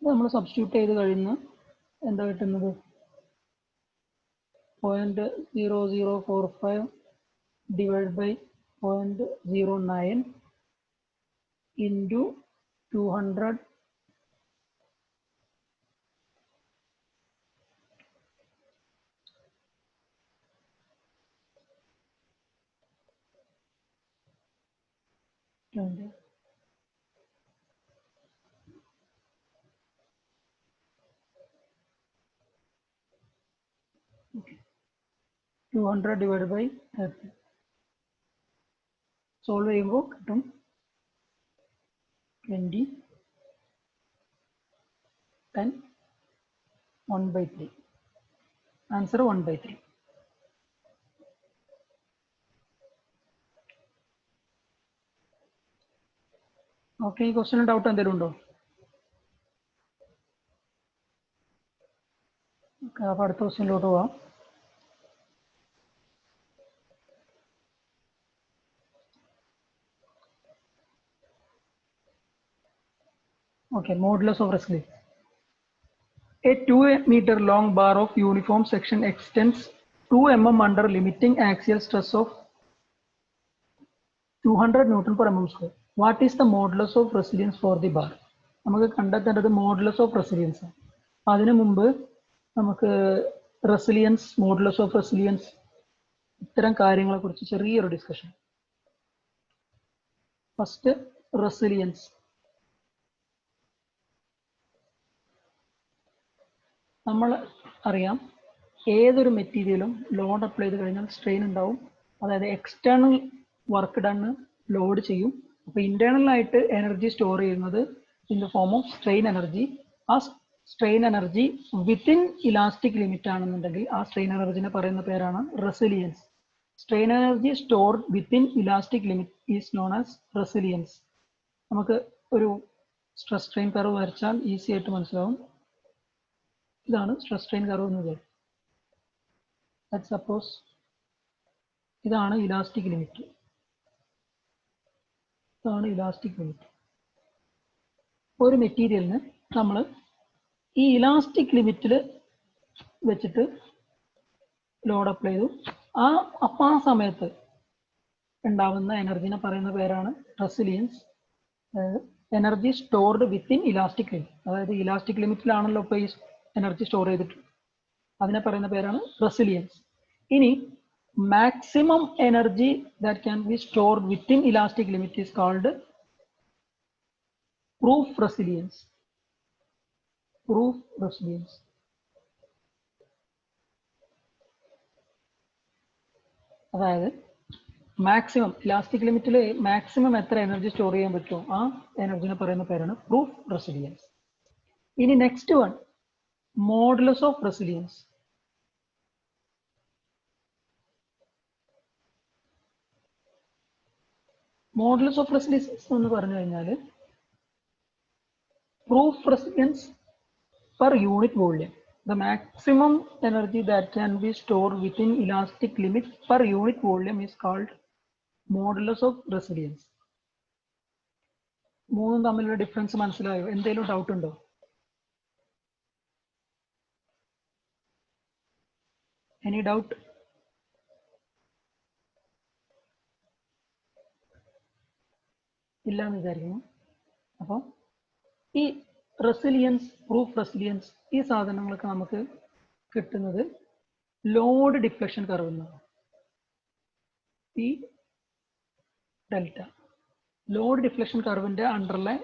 നമ്മൾ substitute ചെയ്ത് കഴിഞ്ഞ് എന്താ കിട്ടുന്നത്? 0.0045 divided by 0.09 into 200 20. Okay. 200 divided by 30. Solve ചെയ്യുമ്പോൾ കിട്ടും 20, 10, 1/3. Answer 1/3. Okay, ഈ question doubt എന്തെങ്കിലും ഉണ്ടോ? ഓക്കെ, അപ്പോൾ അടുത്ത ക്വസ്റ്റ്യനിലോട്ട് പോവാം. Okay, modulus of resilience. A 2 meter long bar of uniform section extends 2 mm under limiting axial stress of 200 Newton per mm square. What is the modulus of resilience for the bar? നമുക്ക് കണ്ടെത്തേണ്ടത് modulus of resilience. അതിനു മുമ്പ് നമുക്ക് modulus of resilience ഇത്തരം കാര്യങ്ങളെ കുറിച്ച് ചെറിയൊരു discussion. First resilience. നമ്മൾ അറിയാം ഏതൊരു മെറ്റീരിയലും ലോഡ് അപ്ലൈ ചെയ്ത് കഴിഞ്ഞാൽ സ്ട്രെയിൻ ഉണ്ടാവും. അതായത് എക്സ്റ്റേണൽ വർക്ക് ഡണ്ണ് ലോഡ് ചെയ്യും. അപ്പോൾ ഇന്റേണലായിട്ട് എനർജി സ്റ്റോർ ചെയ്യുന്നത് in the form of strain energy. ആ strain energy within elastic limit ആണെന്നുണ്ടെങ്കിൽ ആ സ്ട്രെയിൻ എനർജിനെ പറയുന്ന പേരാണ് resilience. strain energy stored within elastic limit is known as resilience. നമുക്ക് ഒരു സ്ട്രെസ് സ്ട്രെയിൻ കർവ് വരച്ചാൽ ഈസി ആയിട്ട് മനസ്സിലാവും. ഇതാണ് സ്ട്രെസ് സ്ട്രെയിൻ കർവ് എന്ന് വിചാരിക്കും. സപ്പോസ് ഇതാണ് ഇലാസ്റ്റിക് ലിമിറ്റ്. ഇതാണ് ഇലാസ്റ്റിക് ലിമിറ്റ്. ഒരു മെറ്റീരിയലിന് നമ്മൾ ഈ ഇലാസ്റ്റിക് ലിമിറ്റിൽ വെച്ചിട്ട് ലോഡ് അപ്ലൈ ചെയ്തു. അപ്പം ആ സമയത്ത് ഉണ്ടാവുന്ന എനർജിനെ പറയുന്ന പേരാണ് resilience. Energy stored within elastic limit. അതായത് ഇലാസ്റ്റിക് ലിമിറ്റിലാണല്ലോ ഇപ്പോൾ ഈ എനർജി സ്റ്റോർ ചെയ്തിട്ടുള്ളത്. അതിനെ പറയുന്ന പേരാണ് റെസിലിയൻസ്. ഇനി maximum energy that can be stored within elastic limit is called proof resilience. Proof resilience. അതായത് മാക്സിമം ഇലാസ്റ്റിക് ലിമിറ്റിൽ മാക്സിമം എത്ര എനർജി സ്റ്റോർ ചെയ്യാൻ പറ്റുമോ ആ എനർജിനെ പറയുന്ന പേരാണ് പ്രൂഫ് റെസിലിയൻസ്. ഇനി next one, modulus of resilience. Modulus of resilience എന്ന് പറഞ്ഞു കഴിഞ്ഞാൽ proof resilience per unit volume. The maximum energy that can be stored within elastic limit per unit volume is called modulus of resilience. മൂന്നും തമ്മിലുള്ള difference മനസ്സിലായോ? എന്തെങ്കിലും doubt ഉണ്ടോ? Any doubt? ഇല്ല എന്ന് വിചാരിക്കുന്നു. അപ്പോൾ ഈ റെസിലിയൻസ്, പ്രൂഫ് റെസിലിയൻസ്, ഈ സാധനങ്ങളൊക്കെ നമുക്ക് കിട്ടുന്നത് ലോഡ് ഡിഫ്ലക്ഷൻ കർവ് എന്നാണ്. ഈ ഡെൽറ്റ ലോഡ് ഡിഫ്ലക്ഷൻ കർവിന്റെ അണ്ടറിലെ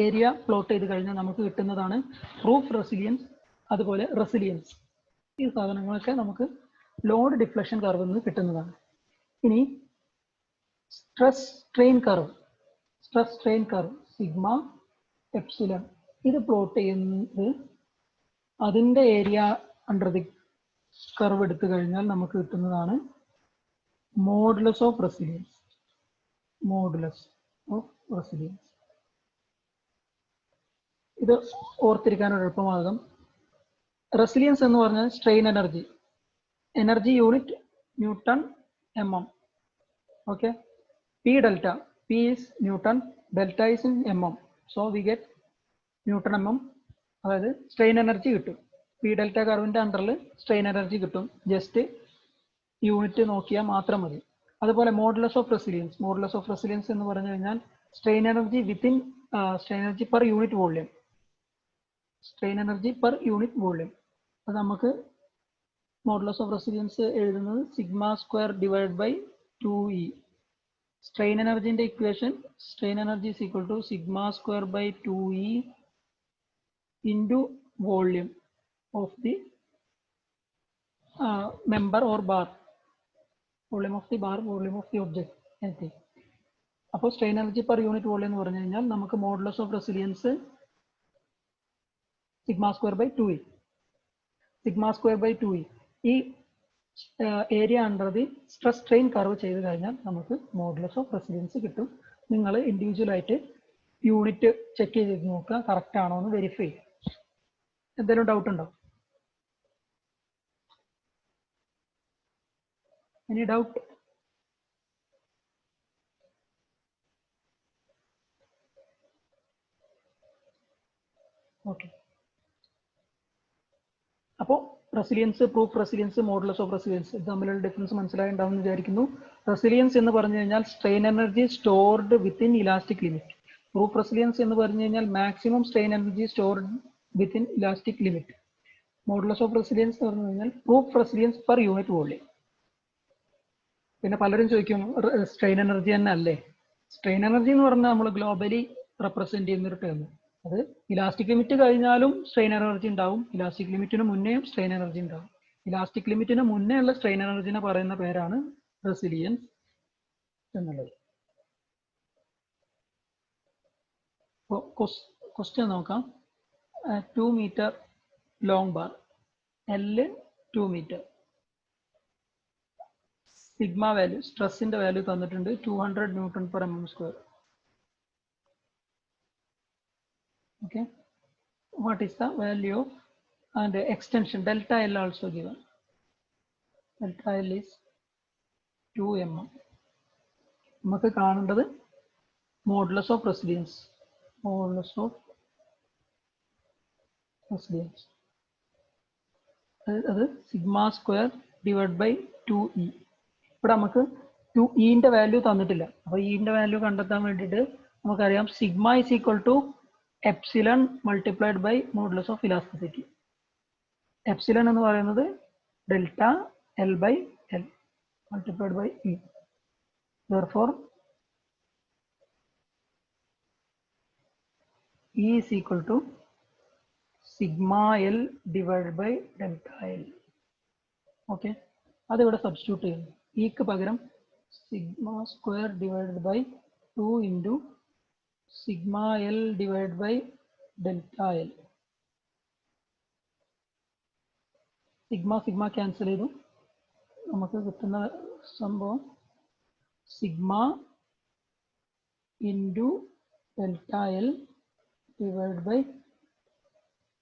ഏരിയ പ്ലോട്ട് ചെയ്ത് കഴിഞ്ഞാൽ നമുക്ക് കിട്ടുന്നതാണ് പ്രൂഫ് റെസിലിയൻസ്, അതുപോലെ റെസിലിയൻസ്. ഈ സാധനങ്ങളൊക്കെ നമുക്ക് ലോഡ് ഡിഫ്ലക്ഷൻ കർവിൽ നിന്ന് കിട്ടുന്നതാണ്. ഇനി stress strain curve. Stress strain curve sigma epsilon ഇത് പ്ലോട്ട് ചെയ്യുന്നത് അതിൻ്റെ ഏരിയ അണ്ടർ ദി കർവ് എടുത്തു കഴിഞ്ഞാൽ നമുക്ക് കിട്ടുന്നതാണ് modulus of resilience. Modulus of resilience. ഇത് ഓർത്തിരിക്കാൻ ഒരു എളുപ്പമാകും. റെസിലിയൻസ് എന്ന് പറഞ്ഞാൽ strain energy, energy unit newton mm. Okay, P delta, P is newton, delta is in mm. So we get newton mm. അതായത് സ്ട്രെയിൻ എനർജി കിട്ടും. പി ഡെൽറ്റ കർവിന്റെ അണ്ടറിൽ സ്ട്രെയിൻ എനർജി കിട്ടും. ജസ്റ്റ് യൂണിറ്റ് നോക്കിയാൽ മാത്രം മതി. അതുപോലെ modulus of resilience. Modulus of resilience എന്ന് പറഞ്ഞു കഴിഞ്ഞാൽ strain energy within strain energy per unit volume. Strain energy per unit volume. അത് നമുക്ക് മോഡുലസ് ഓഫ് റെസിലിയൻസ് എഴുതുന്നത് sigma square divide by 2e. Strain എനർജിന്റെ equation, strain energy is equal to sigma square by 2e into volume of the member or bar. Volume of the bar, volume of the object, anything. അപ്പോൾ strain energy per unit volume എന്ന് പറഞ്ഞു കഴിഞ്ഞാൽ നമുക്ക് modulus of resilience sigma square by 2e. Sigma square by 2e ഈ area under the stress strain curve ചെയ്ത് കഴിഞ്ഞാൽ നമുക്ക് modulus of resilience കിട്ടും. നിങ്ങൾ ഇൻഡിവിജ്വൽ ആയിട്ട് യൂണിറ്റ് ചെക്ക് ചെയ്ത് നോക്കുക, കറക്റ്റ് ആണോ എന്ന് വെരിഫൈ ചെയ്യുക. എന്തെങ്കിലും ഡൗട്ട് ഉണ്ടോ? Any doubt? ഓക്കെ, അപ്പോൾ resilience, proof resilience, modulus of resilience ഇത് തമ്മിലുള്ള ഡിഫറൻസ് മനസ്സിലായിട്ടുണ്ടാവും എന്ന് വിചാരിക്കുന്നു. റെസിലിയൻസ് എന്ന് പറഞ്ഞു കഴിഞ്ഞാൽ strain energy stored within elastic limit. Proof resilience എന്ന് പറഞ്ഞു കഴിഞ്ഞാൽ maximum strain energy stored within elastic limit. Modulus of resilience എന്ന് പറഞ്ഞു കഴിഞ്ഞാൽ proof resilience per unit volume. പിന്നെ പലരും ചോദിക്കും സ്ട്രെയിൻ എനർജി തന്നെ അല്ലേ? സ്ട്രെയിൻ എനർജി എന്ന് പറഞ്ഞാൽ നമ്മൾ ഗ്ലോബലി റെപ്രസെന്റ് ചെയ്യുന്ന ഒരു ടേം. അത് ഇലാസ്റ്റിക് ലിമിറ്റ് കഴിഞ്ഞാലും സ്ട്രെയിൻ എനർജി ഉണ്ടാവും, ഇലാസ്റ്റിക് ലിമിറ്റിന് മുന്നേയും സ്ട്രെയിൻ എനർജി ഉണ്ടാവും. ഇലാസ്റ്റിക് ലിമിറ്റിന് മുന്നേ ഉള്ള സ്ട്രെയിൻ എനർജിനെ പറയുന്ന പേരാണ് റെസിലിയൻസ് എന്നുള്ളത്. ക്വസ്റ്റ്യൻ നോക്കാം. 2 meter long bar, L 2 meter. Sigma value സ്ട്രെസ്സിന്റെ വാല്യൂ തന്നിട്ടുണ്ട് 200 newton per mm square. Okay, what is the value of and extension delta L also given. Delta L is 2 mm. നമുക്ക് കാണേണ്ടത് modulus of residence. Modulus of residence. അത് sigma square divide by 2e. ഇവിടെ നമുക്ക് 2e ന്റെ value തന്നിട്ടില്ല. അപ്പോൾ e ന്റെ value കണ്ടെത്താൻ വേണ്ടിയിട്ട് നമുക്കറിയാം sigma is equal to epsilon multiplied by modulus of elasticity. Epsilon എന്ന് പറയുന്നത് delta L by L multiplied by E. Therefore E is equal to sigma L divided by delta L. Okay, അത് ഇവിടെ substitute ചെയ്യുന്നു. ഇക്ക് പകരം sigma square divided by 2 into sigma L divide by delta L. Sigma sigma cancel ചെയ്തു. നമുക്ക് കിട്ടുന്ന സംഭവം sigma into delta L divide by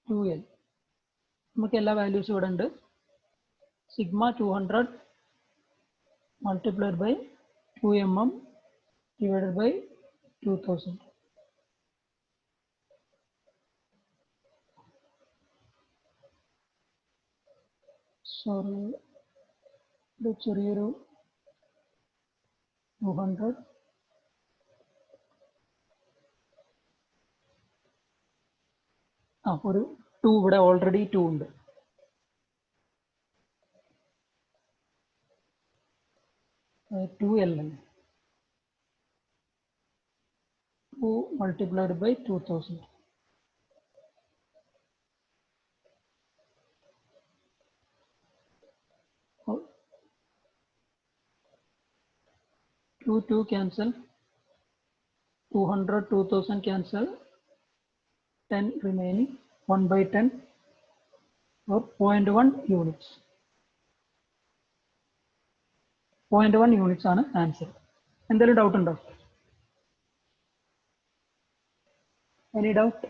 2l. നമുക്ക് എല്ലാ വാല്യൂസും ഇവിടെ ഉണ്ട്. Sigma 200 multiplied by 2 mm divided by 2000. Sorry, ഇത് ചെറിയൊരു 200 ഒരു 2 ഇവിടെ ഓൾറെഡി 2 ഉണ്ട്. ടു എൽ അല്ലേ, 2 multiplied by 2000. Two cancel, 200 2000 cancel, 10 remaining, 1 by 10 or 0.1 units. 0.1 units ആണ് ആൻസർ. എന്തെങ്കിലും ഡൗട്ട് ഉണ്ടോ? Any doubt?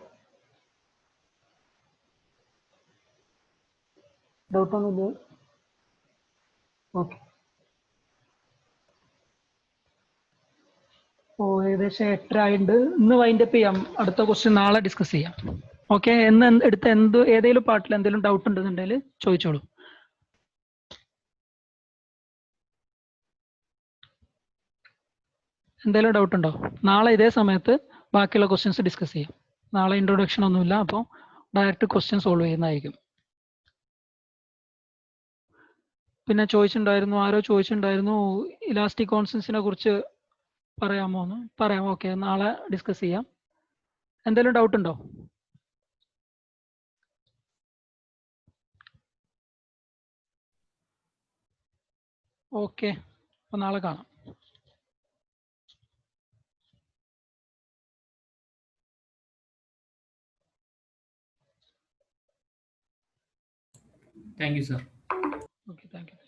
ഡൗട്ടൊന്നുമില്ല. ഓക്കെ, ഏകദേശം 8:30 ആയിട്ടുണ്ട്. ഇന്ന് വൈൻഡപ്പ് ചെയ്യാം. അടുത്ത ക്വസ്റ്റ്യൻ നാളെ ഡിസ്കസ് ചെയ്യാം. ഓക്കെ, എന്ന് എടുത്ത ഏതെങ്കിലും പാർട്ടിൽ എന്തെങ്കിലും ഡൗട്ട് ഉണ്ടെന്നുണ്ടെങ്കിൽ ചോദിച്ചോളൂ. എന്തെങ്കിലും ഡൗട്ട് ഉണ്ടോ? നാളെ ഇതേ സമയത്ത് ബാക്കിയുള്ള ക്വസ്റ്റ്യൻസ് ഡിസ്കസ് ചെയ്യാം. നാളെ ഇൻട്രൊഡക്ഷൻ ഒന്നുമില്ല, അപ്പോൾ ഡയറക്റ്റ് ക്വസ്റ്റ്യൻ സോൾവ് ചെയ്യുന്നതായിരിക്കും. പിന്നെ ആരോ ചോദിച്ചിട്ടുണ്ടായിരുന്നു ഇലാസ്റ്റിക് കോൺസ്റ്റൻസിനെ കുറിച്ച് പറയാമോ എന്ന്. പറയാം. ഓക്കെ, നാളെ ഡിസ്കസ് ചെയ്യാം. എന്തെങ്കിലും ഡൗട്ട് ഉണ്ടോ? ഓക്കെ, അപ്പോൾ നാളെ കാണാം. Thank you, sir. Okay, thank you.